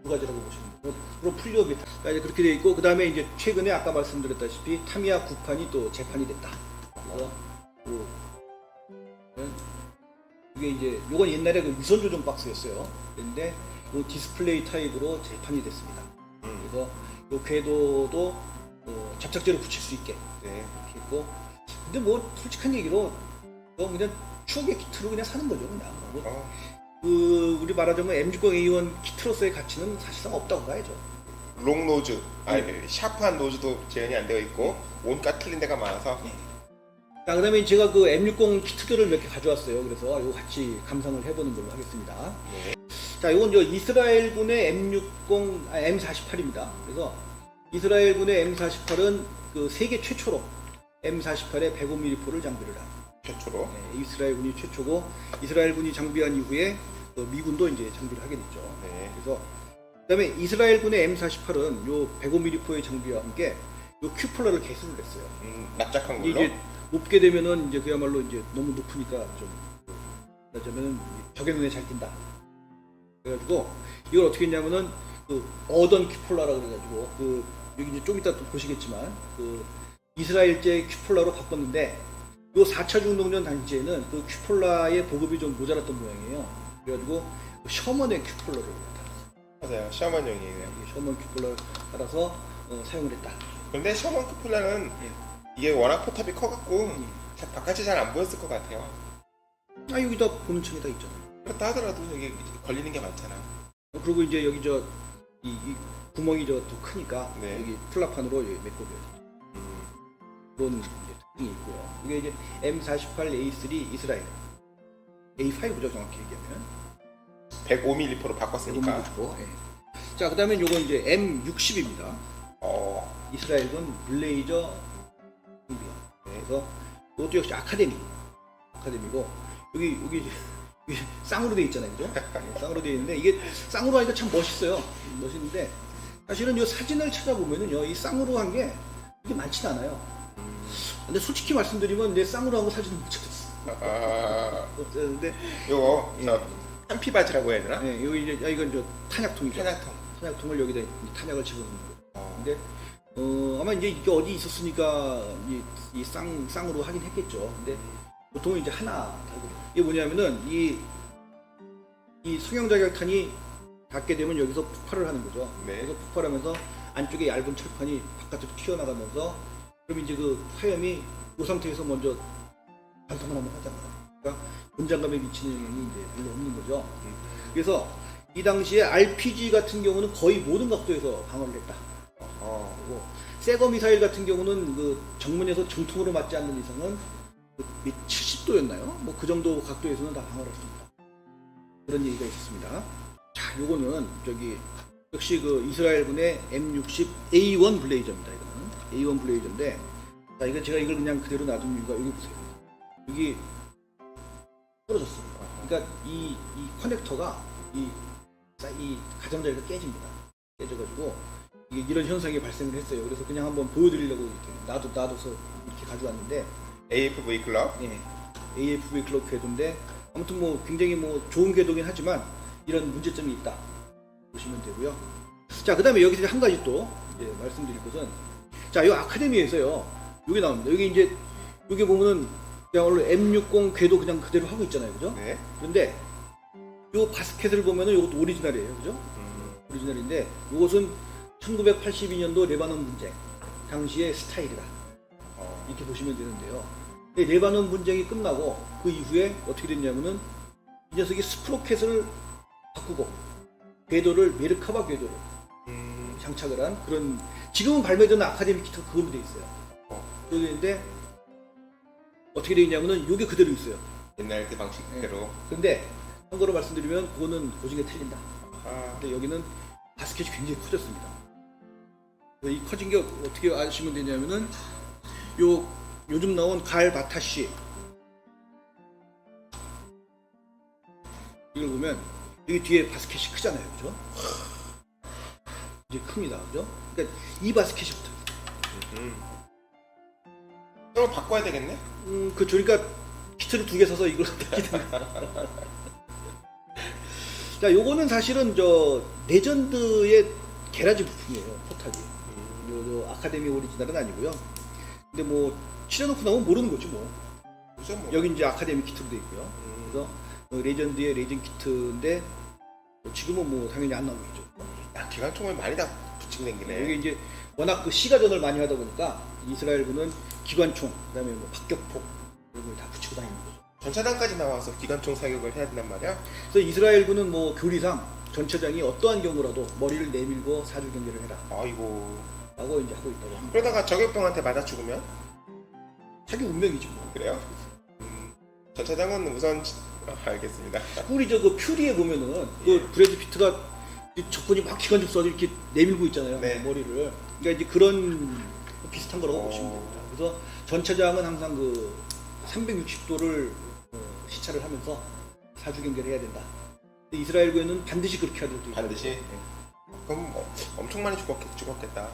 두 가지라고 보시면 돼요. 그리고 풀리오 비타 이제 그렇게 돼 있고 그 다음에 이제 최근에 아까 말씀드렸다시피 타미야 9판이 또 재판이 됐다. 그래서 이게 이제 요건 옛날에 그 위선 조정 박스였어요. 그런데 요 디스플레이 타입으로 재판이 됐습니다. 그래서 요 궤도도 접착제로 붙일 수 있게 이렇게 있고 근데 뭐 솔직한 얘기로 그냥 추억의 키트로 그냥 사는 거죠. 그냥 그 우리 말하자면 M60A1 키트로서의 가치는 사실상 없다고 봐야죠. 롱 노즈, 샤프한 노즈도 재현이 안 되어 있고 온갖 틀린 데가 많아서. 자, 그다음에 제가 그 M60 키트들을 몇 개 가져왔어요. 그래서 이거 같이 감상을 해보는 걸로 하겠습니다. 자, 이건 저 이스라엘군의 M48입니다. 그래서 이스라엘군의 M48은 그 세계 최초로 M48에 105mm포를 장비를 한. 최초로. 네, 이스라엘군이 최초고 이스라엘군이 장비한 이후에 미군도 이제 장비를 하게 됐죠. 그래서 그다음에 이스라엘군의 M48은 요 105mm포의 장비와 함께 요 큐폴러를 개수를 했어요. 납작한 걸로. 이게 높게 되면은 이제 그야말로 이제 너무 높으니까 좀 그러자면은 적의 눈에 잘 띈다. 그래가지고 이걸 어떻게 했냐면은 그 어던 큐폴라라 그래가지고 그 여기 이제 좀 이따 또 보시겠지만 그 이스라엘제 큐폴라로 바꿨는데 요 4차 중동전 당시에는 그 큐폴라의 보급이 좀 모자랐던 모양이에요. 그래가지고 그 셔먼의 큐폴러를 달았어요. 맞아요. 셔먼용이에요. 셔먼 큐폴러를 달아서 사용을 했다. 근데 셔먼 큐폴라는 이게 워낙 포탑이 커갖고 바깥이 잘 안 보였을 것 같아요. 아 여기다 보는 층에다 있잖아요. 그렇다 하더라도 여기 걸리는 게 많잖아. 그리고 이제 여기 이 구멍이 더 크니까 네. 여기 플라판으로 메꿔줘요. 그런 이제 특징이 있고요. 이게 이제 M48A3 이스라엘 A5죠 정확히 얘기하면 105mm포로 바꿨으니까. 105mm. 예. 자 그다음에 요건 이제 M60입니다. 이스라엘군 블레이저 장비요. 그래서 이것도 역시 아카데미고 여기 쌍으로 돼 있잖아요, 그죠? 쌍으로 돼 있는데 이게 쌍으로 하니까 참 멋있어요. 멋있는데 사실은 이 사진을 찾아보면은요, 이 쌍으로 한 게 이게 많진 않아요. 근데 솔직히 말씀드리면 내 쌍으로 한 거 사진은 못 찾았어. 없었는데 요거 탄피 바지라고 해야 되나? 네, 여기 이제 이건 저 탄약통이죠. 탄약통을 여기다 이제 탄약을 집어넣는 거예요. 근데 아마 이제 이게 어디 있었으니까 이 쌍으로 하긴 했겠죠. 근데 보통은 이제 하나 달고 이게 뭐냐면은 이 승용자격탄이 닿게 되면 여기서 폭발을 하는 거죠. 그래서 폭발하면서 안쪽에 얇은 철판이 바깥으로 튀어나가면서 그럼 이제 그 화염이 이 상태에서 먼저 반성을 한번 하잖아요. 그러니까 본장감에 미치는 영향이 이제 별로 없는 거죠. 그래서 이 당시에 RPG 같은 경우는 거의 모든 각도에서 방어를 했다. 그리고 세거 미사일 같은 경우는 그 정문에서 정통으로 맞지 않는 이상은 70도였나요? 뭐 그 정도 각도에서는 다 방어를 할 수 있다. 그런 얘기가 있었습니다. 자, 요거는 역시 그 이스라엘군의 M60A1 블레이저입니다. 이거는 A1 블레이저인데, 자, 제가 이걸 그냥 그대로 놔둔 이유가 여기 보세요. 여기 떨어졌습니다. 그러니까 이 커넥터가 이 가장자리가 깨집니다. 깨져가지고 이게 이런 현상이 발생을 했어요. 그래서 그냥 한번 보여드리려고 이렇게 놔둬서 이렇게 가져왔는데 AFV 클럽. 예, AFV 클럽 궤도인데 아무튼 뭐 굉장히 뭐 좋은 궤도긴 하지만 이런 문제점이 있다 보시면 되고요. 자, 그다음에 여기서 한 가지 또 이제 말씀드릴 것은 자, 이 아카데미에서요. 여기 나옵니다. 여기 이제 여기 보면은 그냥 원래 M60 궤도 그냥 그대로 하고 있잖아요, 그죠? 네. 그런데 요 바스켓을 보면은 이것도 오리지널이에요, 그죠? 오리지널인데 이것은 1982년도 레바논 분쟁 당시의 스타일이다. 이렇게 보시면 되는데요. 레바논 분쟁이 끝나고 그 이후에 어떻게 됐냐면은 이 녀석이 스프로켓을 바꾸고 궤도를 메르카바 궤도로 장착을 한 그런 지금은 발매되는 아카데미 키트가 그걸로 돼 있어요. 그걸로 있는데 어떻게 돼 있냐면은 이게 그대로 있어요. 옛날 그 방식 그대로. 근데 참고로 말씀드리면 그거는 고증에 틀린다. 아, 근데 여기는 바스켓이 굉장히 커졌습니다. 이 커진 게 어떻게 아시면 되냐면은 요즘 나온 갈 바타시 이걸 보면 여기 뒤에 바스켓이 크잖아요, 그죠? 이제 큽니다, 그죠? 그러니까 이 바스켓이 붙어요. 그럼 바꿔야 되겠네? 그렇죠. 그러니까 키트를 2개 사서 이걸 바뀌든가. 자, 요거는 사실은 저 레전드의 게라지 부품이에요, 포탑이. 요 아카데미 오리지널은 아니고요. 근데 뭐 칠해놓고 나오면 모르는 거지 뭐. 그죠 뭐. 여기 이제 아카데미 키트로 돼 있고요. 그래서 레전드의 레전 키트인데 지금은 뭐 당연히 안 나오겠죠. 야, 기관총을 많이 다 붙이고 댕기네. 여기 이제 워낙 그 시가전을 많이 하다 보니까 이스라엘군은 기관총, 그다음에 뭐 박격포 이런 걸 다 붙이고 다니는 거죠. 전차단까지 나와서 기관총 사격을 해야 된단 말이야? 그래서 이스라엘군은 뭐 교리상 전차장이 어떠한 경우라도 머리를 내밀고 사주 경계를 해라 아이고. 라고 이제 하고 있다고 합니다. 그러다가 저격병한테 맞아 죽으면? 자기 운명이지 뭐. 그래요? 전차장은 우선 알겠습니다. 우리 저 그 퓨리에 보면은 그 브래드 피트가 이 적군이 막 기관총 쏴서 이렇게 내밀고 있잖아요. 네. 머리를. 그러니까 이제 그런 비슷한 거라고 보시면 됩니다. 그래서 전차장은 항상 그 360도를 시차를 하면서 사주 경계를 해야 된다. 근데 이스라엘군에는 반드시 그렇게 해야 돼요. 반드시? 네. 그럼 엄청 많이 죽었겠다.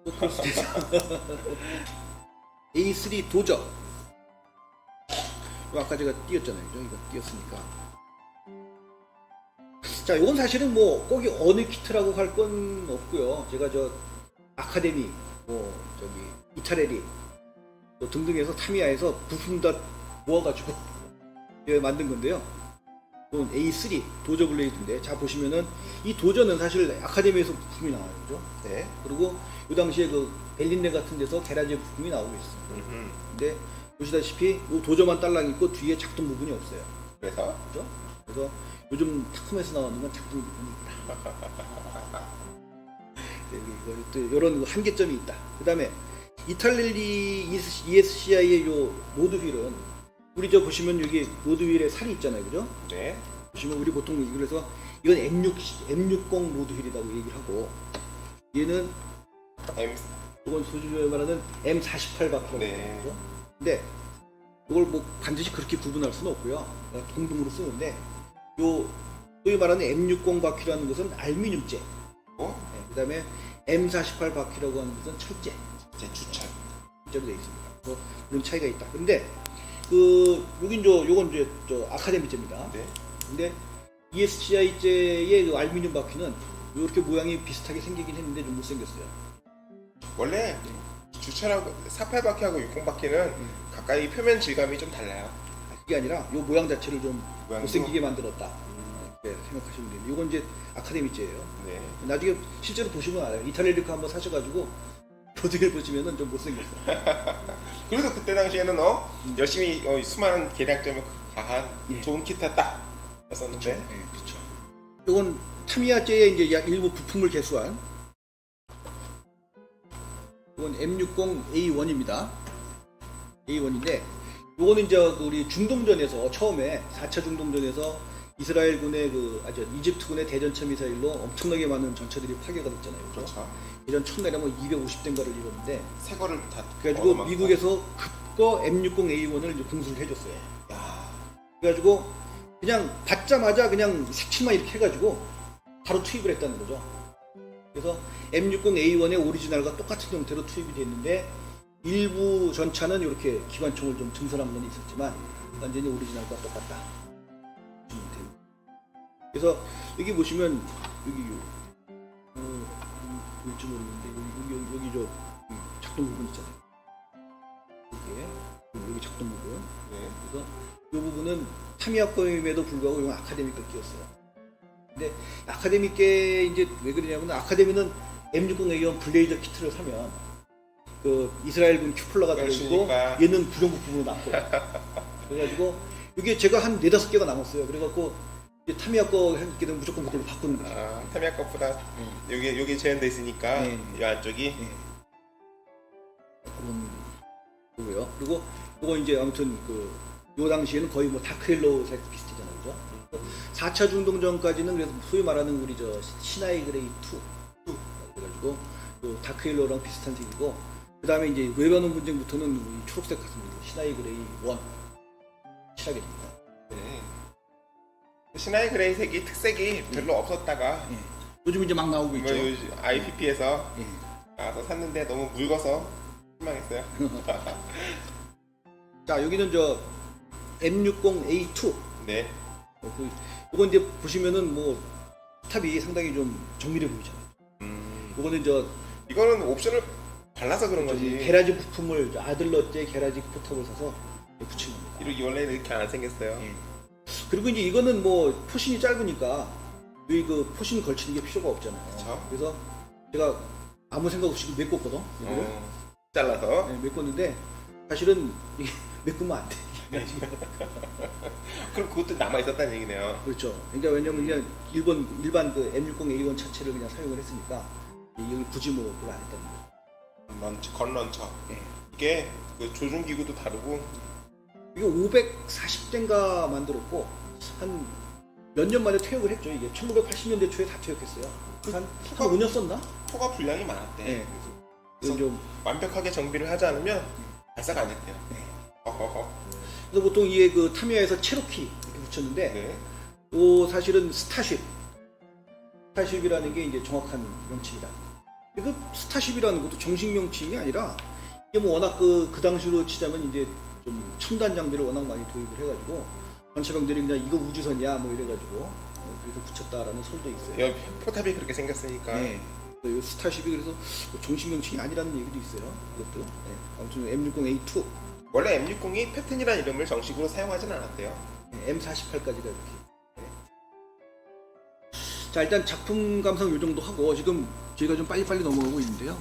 또 그럴 수도 있어. A3 도적. 이거 아까 제가 띄웠잖아요. 그죠? 이거 띄웠으니까. 자, 이건 사실은 뭐 꼭 어느 키트라고 할 건 없고요. 제가 저 아카데미, 뭐 저기 이타레리 또 등등해서 타미야에서 부품 다 모아가지고 만든 건데요. 이건 A3 도저 블레이드인데, 자 보시면은 이 도저는 사실 아카데미에서 부품이 나와요, 그죠? 네. 그리고 이 당시에 그 벨린네 같은 데서 게라지 부품이 나오고 있어요. 근데 보시다시피 이 도저만 딸랑 있고 뒤에 작동 부분이 없어요. 그래서? 그죠? 그래서 요즘 타콤에서 나오는 건 작동 부분이 있다. 또 이런 한계점이 있다. 그 다음에 이탈렐리 ESCI의 요 로드 휠은 우리 저 보시면 여기 로드 휠에 살이 있잖아요, 그죠? 네. 보시면 우리 보통 그래서 이건 M60 로드 휠이라고 얘기를 하고, 얘는 이건 소주에 말하는 M48 바퀴라고 네. 하죠. 근데 이걸 뭐 반드시 그렇게 구분할 수는 없고요. 동등으로 쓰는데 요 소위 말하는 M60 바퀴라는 것은 알루미늄재. 네, 그다음에 M48 바퀴라고 하는 것은 철재. 주철. 철재로 되어 있습니다. 그런 차이가 있다. 근데 그 요건 이제 저 아카데미재입니다. 네. 근데 ESCI재의 그 알루미늄 바퀴는 이렇게 모양이 비슷하게 생기긴 했는데 좀 못생겼어요. 원래 주철하고 48바퀴하고 60바퀴는 가까이 표면 질감이 좀 달라요. 그게 아니라 요 모양 자체를 좀 모양도? 못생기게 만들었다. 이렇게 생각하시면 됩니다. 이건 이제 아카데미재예요. 네. 나중에 실제로 보시면 알아요. 이탈리아리카 한번 사셔가지고 도중에 보시면은 좀 못생겼어요. 그래도 그때 당시에는 열심히 수많은 계량점을 가한 예. 좋은 키트였다 였었는데. 네, 그렇죠. 이건 타미야제의 이제 일부 부품을 개수한 이건 M60A1입니다. A1인데 이거는 이제 우리 중동전에서 처음에 4차 중동전에서 이스라엘군의 이집트군의 대전차 미사일로 엄청나게 많은 전차들이 파괴가 됐잖아요. 그렇죠. 예전 첫날에 뭐 250대인가를 잃었는데, 새 거를 다 그래가지고 미국에서 급거 M60A1을 공수를 해줬어요. 야. 그래가지고 그냥 받자마자 그냥 색칠만 이렇게 해가지고 바로 투입을 했다는 거죠. 그래서 M60A1의 오리지널과 똑같은 형태로 투입이 됐는데 일부 전차는 이렇게 기관총을 좀 증설한 건 있었지만 완전히 오리지널과 똑같다. 그래서 여기 보시면 여기 보일지 모르겠는데 여기 저 작동 부분 있잖아요. 여기 작동 부분. 네. 그래서 이 부분은 타미야권임에도 불구하고 이건 아카데미가 끼었어요. 근데 아카데미께 이제 왜 그러냐면 아카데미는 M60A1 블레이저 키트를 사면 그 이스라엘군 큐플러가 들어있고 그러시니까. 얘는 부정부품으로 남고 그래가지고 이게 제가 한 4-5개가 남았어요. 그래갖고 이제 타미야 거 했게 되면 무조건 그걸로 바꾸는 거죠. 아, 타미야 것보다 여기 재현돼 있으니까 네. 이 안쪽이 그런 거고요. 그리고 이거 이제 아무튼 요 당시에는 거의 뭐 다크옐로우색 비슷하잖아요, 그죠? 4차 중동전까지는 그래서 소위 말하는 우리 저 시나이 그레이 2 그래가지고 요 다크옐로우랑 비슷한 색이고 그 다음에 이제 레바논 분쟁부터는 이 초록색 같습니다. 시나이 그레이 1 칠하게 됩니다. 네. 시나이 그레이 색이 특색이 별로 없었다가 요즘 이제 막 나오고 뭐 있죠. 요즘 IPP에서 예. 나와서 샀는데 너무 묽어서 실망했어요. 자 여기는 저 M60A2 네. 이거 이제 보시면은 뭐 탑이 상당히 좀 정밀해 보이잖아요. 이거는 저 이거는 옵션을 발라서 그런 저기 거지. 게라지 부품을 아들러째 게라지 포탑을 사서 붙인 겁니다. 이렇게 원래는 이렇게 안 생겼어요. 예. 그리고 이제 이거는 뭐 포신이 짧으니까 여기 그 포신 걸치는 게 필요가 없잖아요. 그쵸. 그래서 제가 아무 생각 없이 메꿨거든. 이거를. 잘라서. 네, 메꿨는데 사실은 이게 메꾸면 안 돼. 그럼 그것도 남아 있었다는 얘기네요. 그렇죠. 그러니까 왜냐면 그냥 일반 그 M60A1 차체를 그냥 사용을 했으니까 이걸 굳이 뭐 그걸 안 했다는 거예요. 건 런처. 예. 이게 그 조준 기구도 다르고. 이게 540대인가 만들었고 한 몇 년 만에 퇴역을 했죠. 이게 1980년대 초에 다 퇴역했어요. 한 5년 썼나? 토가 분량이 많았대. 네. 그래서 그래서 좀 완벽하게 정비를 하지 않으면 발사가 안 됐대요. 네. 어허허. 그래서 보통 이게 그 타미야에서 체로키 이렇게 붙였는데 네. 사실은 스타쉽이라는 게 이제 정확한 명칭이다. 그 스타쉽이라는 것도 정식 명칭이 아니라 이게 뭐 워낙 그 당시로 치자면 이제 좀 첨단 장비를 워낙 많이 도입을 해가지고 전차병들이 그냥 이거 우주선이야 뭐 이래가지고 그래서 붙였다라는 설도 있어요. 여 포탑이 그렇게 생겼으니까. 네. 이 스타쉽이 그래서 뭐 정식 명칭이 아니라는 얘기도 있어요. 이것도. 네. 아무튼 M60A2, 원래 M60이 패튼이라는 이름을 정식으로 사용하진 않았대요. 네, M48까지가 이렇게. 네. 자 일단 작품 감상 요 정도 하고 지금 저희가 좀 빨리빨리 넘어가고 있는데요.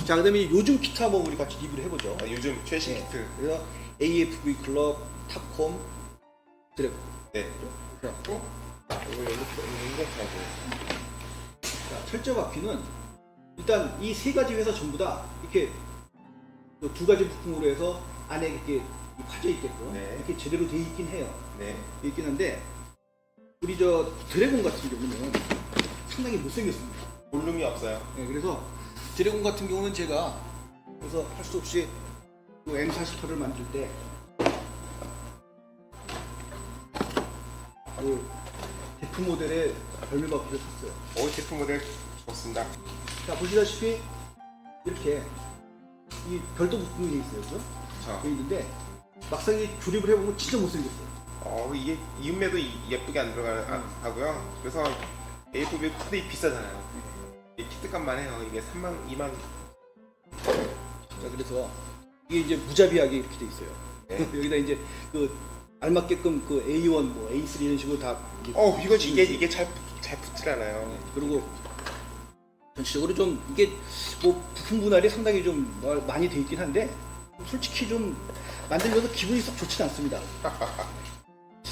자 그다음에 요즘 기타 한번 우리 같이 리뷰를 해보죠. 아, 요즘 최신 네. 키트. 그래서 AFV 클럽, 탑콤, 드래곤. 네. 그래갖고 이거 연결하고. 자, 철제 바퀴는 일단 이 세 가지 회사 전부 다 이렇게 그두 가지 부품으로 해서 안에 이렇게 파져 있게끔 네. 이렇게 제대로 돼 있긴 해요. 네. 돼 있긴 한데 우리 저 드래곤 같은 경우는 상당히 못생겼습니다. 볼륨이 없어요. 네, 그래서 드래곤 같은 경우는 제가 그래서 할 수 없이 그 M48을 만들 때 그 대표 모델의 별미 바퀴를 샀어요. 제품 모델 좋습니다. 자 보시다시피 이렇게 이 별도 부품이 돼 있어요, 그죠? 자, 돼 있는데 막상 이 조립을 해보면 진짜 못생겼어요. 이게 이음매도 예쁘게 안 들어가고요. 그래서 AFV 코드이 비싸잖아요. 이 키트값만 해요. 이게 3만, 2만. 자 그래서 이게 이제 무자비하게 이렇게 돼 있어요. 네. 여기다 이제 그 알맞게끔 그 A1, 뭐 A3 이런 식으로 다. 이게 잘 붙질 않아요. 그리고 전체적으로 좀 이게 뭐 부품 분할이 상당히 좀 많이 돼 있긴 한데 솔직히 좀 만들면서 기분이 썩 좋진 않습니다.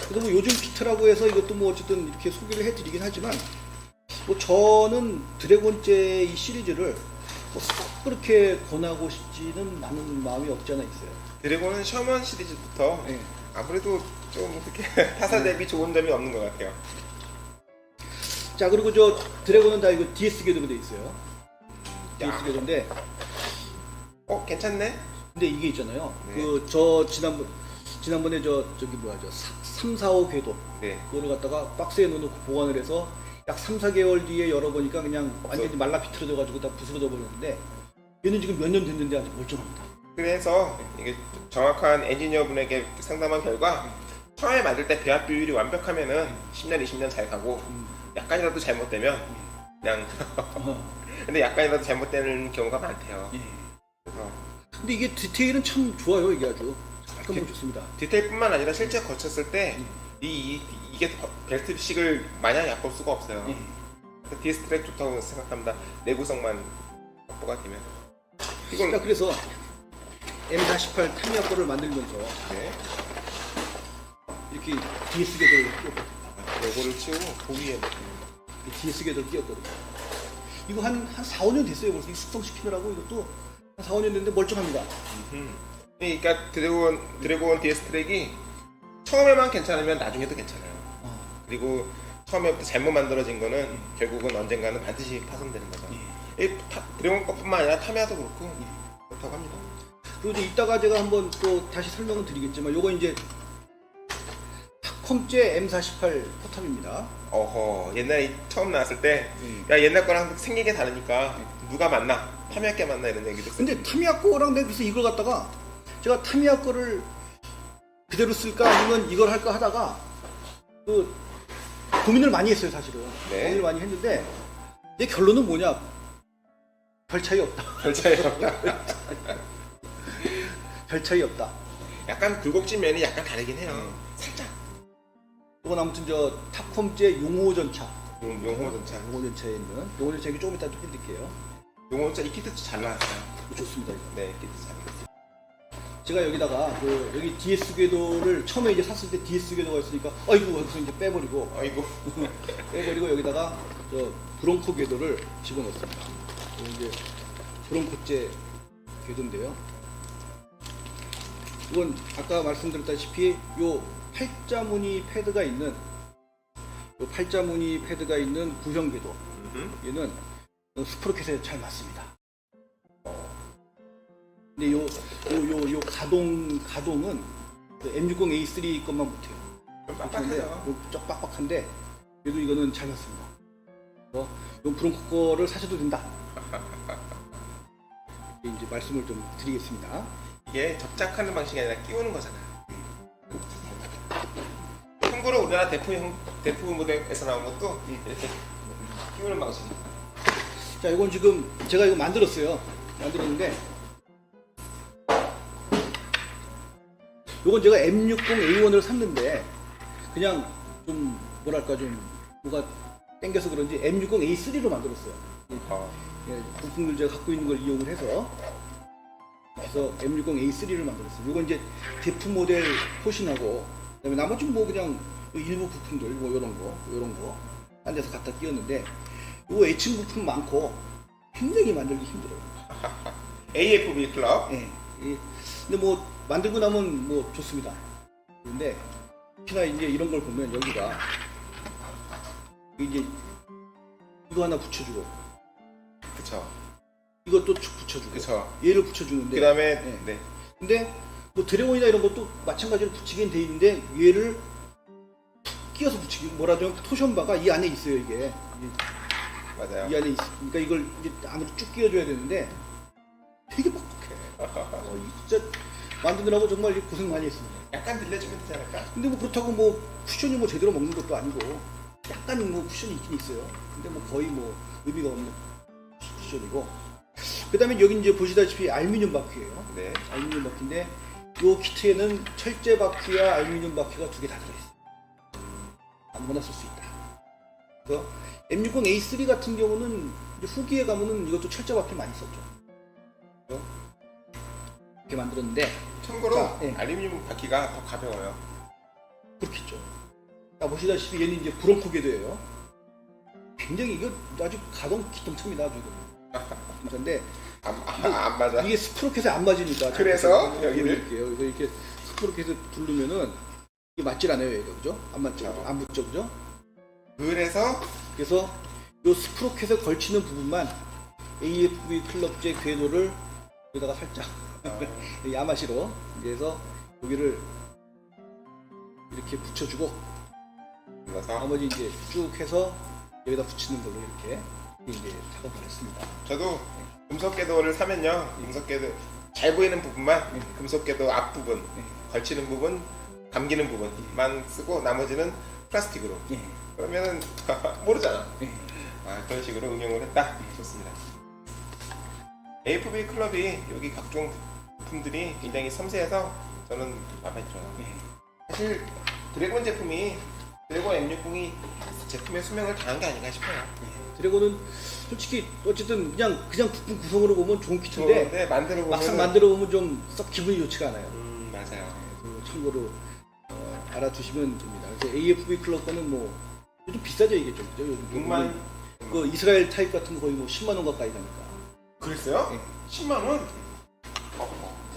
그래서 뭐 요즘 키트라고 해서 이것도 뭐 어쨌든 이렇게 소개를 해드리긴 하지만 뭐 저는 드래곤제 이 시리즈를 뭐썩 그렇게 권하고 싶지는 않은 마음이 없지 않아 있어요. 드래곤은 셔먼 시리즈부터 네. 아무래도 좀 그렇게 타사 대비 좋은 점이 없는 것 같아요. 자 그리고 저 드래곤은 다 이거 DS 궤도로 돼 있어요. DS 궤도인데 괜찮네? 근데 이게 있잖아요. 네. 그 저 지난번 지난번에 저기 뭐야 3, 4, 5 궤도 네. 그거를 갖다가 박스에 넣어놓고 보관을 해서 약 3, 4개월 뒤에 열어보니까 그냥 완전히 말라 비틀어져가지고 다 부스러져 버렸는데 얘는 지금 몇 년 됐는데 아주 멀쩡합니다. 그래서 이게 정확한 엔지니어 분에게 상담한 결과 처음에 만들 때 배합 비율이 완벽하면은 10년, 20년 잘 가고 약간이라도 잘못되면 그냥 근데 약간이라도 잘못되는 경우가 많대요. 예. 그래서 근데 이게 디테일은 참 좋아요. 이게 아주 깔끔하고 좋습니다. 디테일뿐만 아니라 실제 거쳤을 때 이게 벨트식을 마냥 얕볼 수가 없어요. 예. 그래서 DS 트랙 좋다고 생각합니다. 내구성만 확보가 되면. 자, 그래서 M48 타미야 거를 만들면서 네. 이렇게 DS 궤도를 끼웠거든요. 요거를 치우고 보기에 DS 궤도를 끼웠거든요. 이거 한 4, 5년 됐어요. 벌써 숙성시키느라고 이것도 한 4, 5년 됐는데 멀쩡합니다. 그러니까 드래곤 DS 트랙이 처음에만 괜찮으면 나중에도 괜찮아요. 그리고 처음에부터 잘못 만들어진 거는 결국은 언젠가는 반드시 파손되는 거죠. 이 드래곤 것뿐만 아니라 타미야도 그렇고 그렇다고 합니다. 그리고 이제 이따가 제가 한번 또 다시 설명을 드리겠지만 요거 이제 탑컴제 M48 포탑입니다. 어허, 옛날에 처음 나왔을 때 야 옛날 거랑 생긴 게 다르니까 누가 맞나? 타미야 게 맞나? 이런 얘기도 했어요. 근데 타미야 거랑 내가 그래서 이걸 갖다가 제가 타미야 거를 그대로 쓸까 아니면 이걸 할까 하다가 그 고민을 많이 했어요. 사실은 네. 고민을 많이 했는데 내 결론은 뭐냐, 별 차이 없다. 별 차이 없다. 별 차이 없다. 약간 굴곡진 면이 약간 다르긴 해요. 살짝. 이건 아무튼 저 탑컴제 용호전차, 용호전차. 용호전차에 있는 용호전차 조금 이따 좀 해드릴게요. 용호전차 이 키트 잘 나왔어요. 좋습니다. 이거. 네, 키트 잘 나왔어요. 제가 여기다가 여기 DS 궤도를 처음에 이제 샀을 때 DS 궤도가 있으니까 아이고 여기서 이제 빼버리고 여기다가 저 브롱코 궤도를 집어넣습니다. 이게 브롱코제 궤도인데요. 이건 아까 말씀드렸다시피 요 팔자무늬 패드가 있는 구형 궤도. 얘는 스프로켓에 잘 맞습니다. 근데 요 가동은 그 M60A3 것만 못해요. 좀 빡빡해요. 요 빡빡한데 그래도 이거는 잘 맞습니다. 그래서 요 브롱코 거를 사셔도 된다. 이제 말씀을 좀 드리겠습니다. 이게 접착하는 방식이 아니라 끼우는 거잖아요. 참고로 우리나라 대프 모델에서 나온 것도 이렇게 끼우는 방식입니다. 자, 이건 지금 제가 이거 만들었는데 이건 제가 M60A1을 샀는데 그냥 좀 뭐랄까 좀 뭐가 땡겨서 그런지 M60A3로 만들었어요. 예, 부품을 제가 갖고 있는 걸 이용을 해서 M60A3를 만들었어요. 이건 이제 대프 모델 포신하고 그다음에 나머지 뭐 그냥 일부 부품들 뭐 이런 거 한 데서 갖다 끼웠는데 요 애칭 부품 많고 굉장히 만들기 힘들어요. AFB 클럽. 예. 근데 뭐 만들고 나면 뭐 좋습니다. 그런데 특히나 이제 이런 걸 보면 여기가 이제 이거 하나 붙여주고 그쵸. 이것도 쭉 붙여주고 그쵸. 얘를 붙여주는데 그 다음에 예. 네. 근데 뭐 드래곤이나 이런 것도 마찬가지로 붙이긴 돼 있는데 얘를 끼워서 붙이기 뭐라죠? 토션바가 이 안에 있어요. 이게 맞아요. 이 안에 있으니까 이걸 이제 안으로 쭉 끼워줘야 되는데 되게 뻑뻑해. 진짜 만드느라고 정말 고생 많이 했습니다. 약간 들려주면 되지 않을까? 근데 뭐 그렇다고 뭐 쿠션이 뭐 제대로 먹는 것도 아니고 약간 뭐 쿠션이 있긴 있어요. 근데 뭐 거의 뭐 의미가 없는 쿠션이고. 그다음에 여기 이제 보시다시피 알루미늄 바퀴예요. 네. 알루미늄 바퀴인데 이 키트에는 철제 바퀴와 알루미늄 바퀴가 두 개 다 들어있어요. 아무거나 쓸 수 있다. 그래서 M60A3 같은 경우는 이제 후기에 가면은 이것도 철제 바퀴 많이 썼죠. 그래서 이렇게 만들었는데 참고로 자, 예. 알루미늄 바퀴가 더 가벼워요. 그렇겠죠. 자, 보시다시피 얘는 이제 브롱코 궤도예요. 굉장히 이거 아주 가동 기똥차입니다. 아주 근데 안 맞아. 이게 스프로켓에 안 맞으니까 그래서 여기를 이렇게요. 그래서 이렇게 스프로켓을 두르면은 이게 맞질 않아요, 얘가 그죠? 안 맞죠, 그렇죠. 안 붙죠, 그죠? 그래서 이 스프로켓에 걸치는 부분만 AFB 클럽제 궤도를 여기다가 살짝 야마시로 그래서 여기를 이렇게 붙여주고 눌러서 나머지 이제 쭉 해서 여기다 붙이는 걸로 이렇게 이제 작업을 했습니다. 저도 금속 궤도를 사면요, 금속 궤도 잘 보이는 부분만 금속 궤도 앞 부분 걸치는 부분, 감기는 부분만 쓰고 나머지는 플라스틱으로. 그러면은 모르잖아. 그런 식으로 응용을 했다. 좋습니다. AFV 클럽이 여기 각종 부품들이 굉장히 섬세해서 저는 마음에 들어요. 사실 드래곤 제품이 드래곤 M60이 제품의 수명을 다한 게 아닌가 싶어요. 드래곤은 솔직히 어쨌든 그냥 부품 구성으로 보면 좋은 키트인데 네, 만들어 보면 막상 만들어 보면 좀 썩 기분이 좋지가 않아요. 맞아요. 참고로 알아두시면 됩니다. 그래서 AFV 클럽 거는 뭐 좀 비싸죠 이게 좀. 그죠? 요즘 6만 그 이스라엘 타입 같은 거 거의 뭐 10만 원 가까이 가니까. 그랬어요? 네. 10만 원?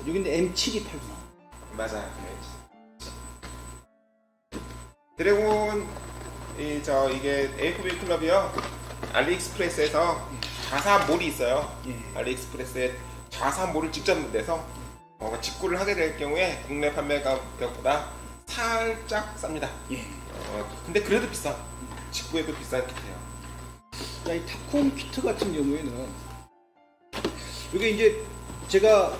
여기는 M7이 팔구나. 맞아요. 드래곤 이게 AFV 클럽이요. 알리익스프레스에서 자사몰이 있어요. 알리익스프레스에 자사몰을 직접 내서 직구를 하게 될 경우에 국내 판매 가격보다 살짝 쌉니다. 근데 그래도 비싸. 직구에도 비싼 키트예요. 자, 이 탑콤 키트 같은 경우에는 이게 이제 제가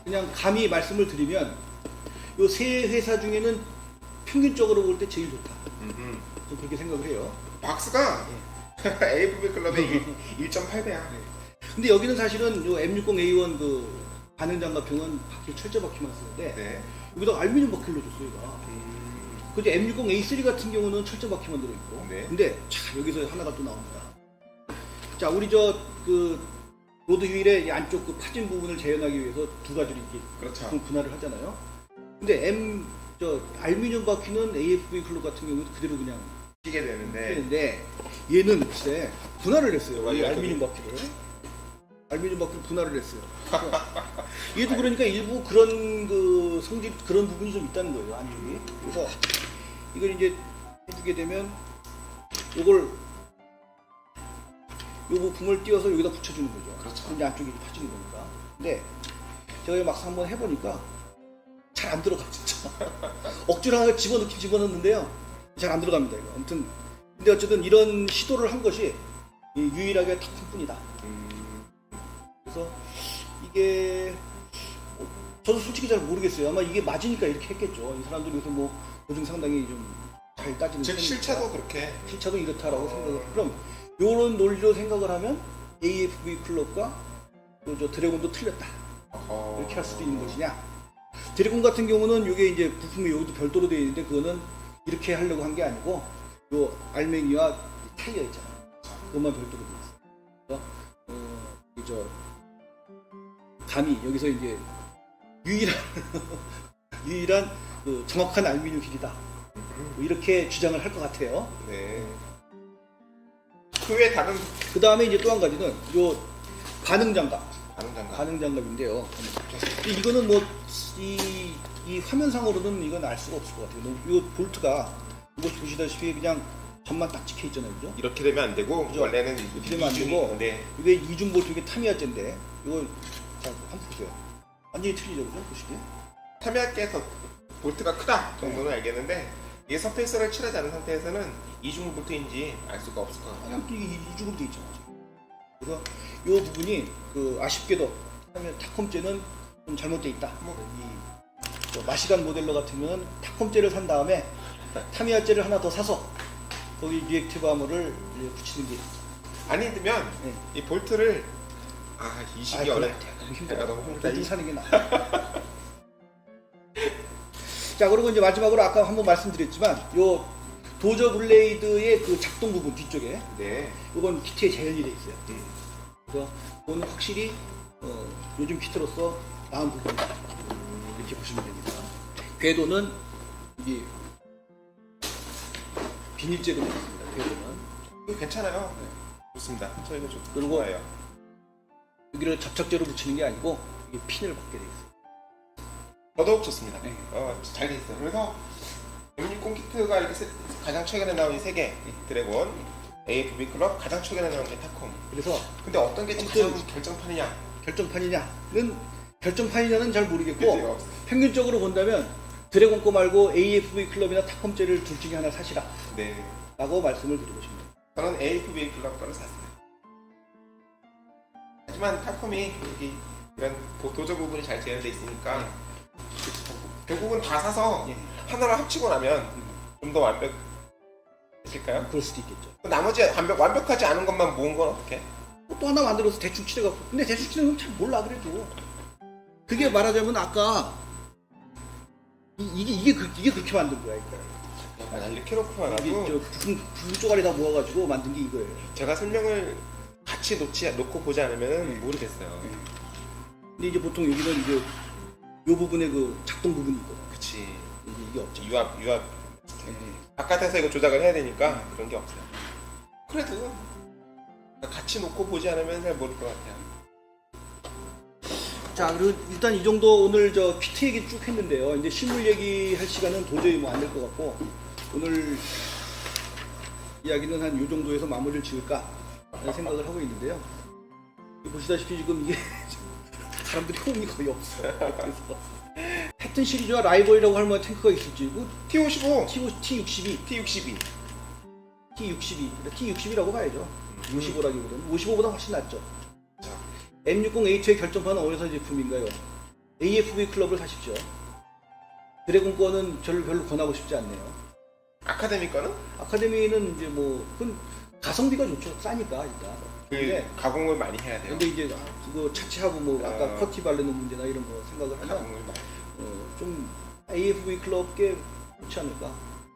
그냥 감히 말씀을 드리면 이 세 회사 중에는 평균적으로 볼 때 제일 좋다. 좀 그렇게 생각을 해요. 박스가 AFV 클럽의 1.8배야. 근데 여기는 사실은 요 M60A1 그 반응 장갑형은 바퀴 철제 바퀴만 쓰는데 여기다 알루미늄 바퀴를 줬어요. 얘가. 그 이제 M60A3 같은 경우는 철제 바퀴만 들어있고. 근데 자 여기서 하나가 또 나옵니다. 자 우리 그 로드 휠의 이 안쪽 그 파진 부분을 재현하기 위해서 두 가지를 이렇게 분할을 하잖아요. 근데 알루미늄 바퀴는 AFV 클럽 같은 경우는 그대로 그냥 끼게 되는데 얘는 글쎄 분할을 했어요. 이 알루미늄 바퀴를 분할을 했어요. 얘도 그러니까 일부 그런 그 성질 그런 부분이 좀 있다는 거예요 안쪽이. 그래서 이걸 이제 해주게 되면 요 부품을 띄워서 여기다 붙여주는 거죠. 그렇죠. 이제 안쪽이 파지는 겁니다. 근데 제가 막상 한번 해보니까 잘 안 들어가 진짜. 억지로 하나 집어넣는데요. 잘 안 들어갑니다 이거. 아무튼 근데 어쨌든 이런 시도를 한 것이 유일하게 탑품뿐이다. 그래서 이게 저도 솔직히 잘 모르겠어요. 아마 이게 맞으니까 이렇게 했겠죠. 이 사람들이 그래서 뭐 보증 상당히 좀 잘 따지는 즉 실차도 그렇게 실차도 이렇다라고 생각을. 그럼 요런 논리로 생각을 하면 AFV 클럽과 저 드래곤도 틀렸다. 이렇게 할 수도 있는 것이냐. 드래곤 같은 경우는 이게 이제 부품이 여기도 별도로 되어 있는데 그거는 이렇게 하려고 한 게 아니고 요 알맹이와 타이어 있잖아요. 그것만 별도로 되어 있어요. 그래서 감히 여기서 이제 유일한 그 정확한 알루미늄 휠이다. 뭐 이렇게 주장을 할 것 같아요. 네. 그 외에 다른 그 다음에 이제 또 한 가지는 요 반응 장갑. 반응 장갑인데요. 이거는 뭐 이 화면상으로는 이건 알 수가 없을 것 같아요. 이 볼트가 이거 보시다시피 그냥 점만 딱 찍혀 있잖아요, 그죠? 이렇게 되면 안 되고 그죠? 원래는 이렇게 되면 안 되고 이게 이중 볼트 이게 타미야제인데 이거 자 한번 보세요. 완전히 틀리죠, 그죠? 보시기에. 타미야께서 볼트가 크다 정도는 알겠는데 이게 서페이스를 칠하지 않은 상태에서는 이중 볼트인지 알 수가 없을 것 같아요. 이게 이중으로 돼 있죠. 그래서 이 부분이 그 아쉽게도 타콤제는 좀 잘못돼 있다. 마시간 모델러 같으면 타콤제를 산 다음에 타미야제를 하나 더 사서 거기 리액티브 아머를 붙이는 게 아니면 이 볼트를 이 시기 어렵다. 힘들어. 너무 힘들다. 볼트 사는 게 나아. 자 그리고 이제 마지막으로 아까 한번 말씀드렸지만 요 도저 블레이드의 그 작동 부분 뒤쪽에 이건 키트에 재현이 돼 있어요. 그래서 그건 확실히 요즘 키트로서 나은 부분이다. 이렇게 보시면 됩니다. 궤도는 이게 비닐재로 되어 있습니다. 궤도는 이거 괜찮아요. 좋습니다. 저 이거 그리고 좋아요. 여기를 접착제로 붙이는 게 아니고 이게 핀을 받게 되어 있어요. 더더욱 좋습니다. 네. 잘 돼 있어요. 그래서 M60 키트가 이렇게 가장 최근에 나온 이 3개 드래곤, AFV 클럽 가장 최근에 나온 게 탑콤. 그래서 근데 어떤 게 가장 결정판이냐? 결정판이냐는 잘 모르겠고 평균적으로 본다면 드래곤 거 말고 AFV 클럽이나 탑컴제를 둘 중에 하나 사시라 네. 라고 말씀을 드리고 싶네요. 저는 AFV 클럽 거를 샀어요. 하지만 탑컴이 여기 이런 도저 부분이 잘 재현돼 있으니까 결국은 다 사서 예. 하나를 합치고 나면 좀 더 완벽해질까요? 그럴 수도 있겠죠. 나머지 완벽하지 않은 것만 모은 건 어떻게? 또 하나 만들어서 대충 칠해갖고. 근데 대충 칠해는 잘 몰라 그래도. 그게 말하자면 아까 이게 그렇게 만든 거야 이거. 이렇게 놓고만 이게 하고 부분 쪼가리 다 모아가지고 만든 게 이거예요. 제가 설명을 같이 놓고 보지 않으면 모르겠어요. 근데 이제 보통 여기는 이제 요 부분에 그 작동 부분이 있거든. 그치. 이게 없죠. 유압 네. 바깥에서 이거 조작을 해야 되니까 그런 게 없어요. 그래도 같이 놓고 보지 않으면 잘 모를 것 같아요. 자, 그리고 일단 이 정도 오늘 저 피트 얘기 쭉 했는데요. 이제 실물 얘기할 시간은 도저히 뭐 안 될 것 같고 오늘 이야기는 한 요 정도에서 마무리를 지을까 라는 생각을 하고 있는데요. 보시다시피 지금 이게 사람들이 호응이 거의 없어요. 그래서 패튼 시리즈와 라이벌이라고 할 만한 탱크가 있을지 T55, T62, T62. T62, T60이라고 봐야죠. 55라기보다는 55보다 훨씬 낫죠. M60A2의 결정판은 어디서 제품인가요? AFV 클럽을 사십시오. 드래곤 거는 별로 권하고 싶지 않네요. 아카데미 거는? 아카데미는 이제 뭐 그건 가성비가 좋죠. 싸니까 일단. 근데 가공을 많이 해야 돼요. 근데 이제 그거 차치하고 뭐 아까 커티 바르는 문제나 이런 거 생각을 하면 가공을 많이. 좀 AFV 클럽 꽤 좋지 않을까.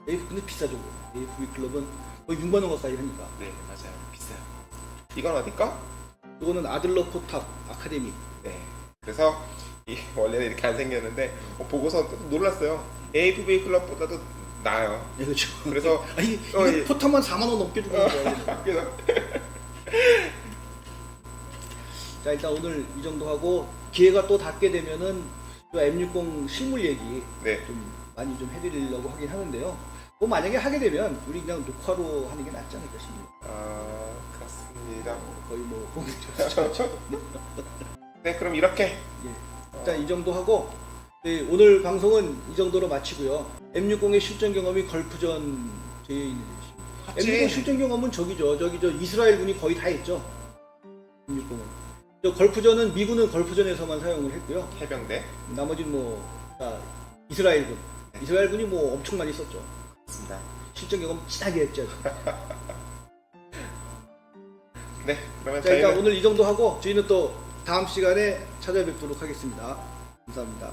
근데 비싸죠. AFV 클럽은 거의 6만 원 가까이 하니까. 네, 맞아요. 비싸요. 이건 어디 거? 이거는 아들러 포탑 아카데미. 네. 그래서 원래는 이렇게 안 생겼는데 보고서 놀랐어요. AFV 클럽보다도 나아요. 네, 그렇죠. 그래서 아니 이거 예. 포탑만 4만 원 넘게 주고 있는 거예요. 그래서 자, 일단 오늘 이 정도 하고 기회가 또 닿게 되면은 또 M60 실물 얘기 네. 좀 많이 좀 해드리려고 하긴 하는데요. 뭐 만약에 하게 되면 우리 그냥 녹화로 하는 게 낫지 않을까 싶네요. 아, 그렇습니다. 거의 뭐 네, 그럼 이렇게 예. 일단 이 정도 하고 네, 오늘 방송은 이 정도로 마치고요. M60의 실전 경험이 걸프전 제에 있는 M60 실전 경험은 저기 저 이스라엘 군이 거의 다 했죠. M60은. 저 걸프전은 미군은 걸프전에서만 사용을 했고요. 해병대. 나머지는 이스라엘군. 이스라엘군이 뭐 엄청 많이 썼죠. 맞습니다. 실전 경험 진하게 했죠. 네, 그러면 자, 일단 저희는 오늘 이 정도 하고 저희는 또 다음 시간에 찾아뵙도록 하겠습니다. 감사합니다.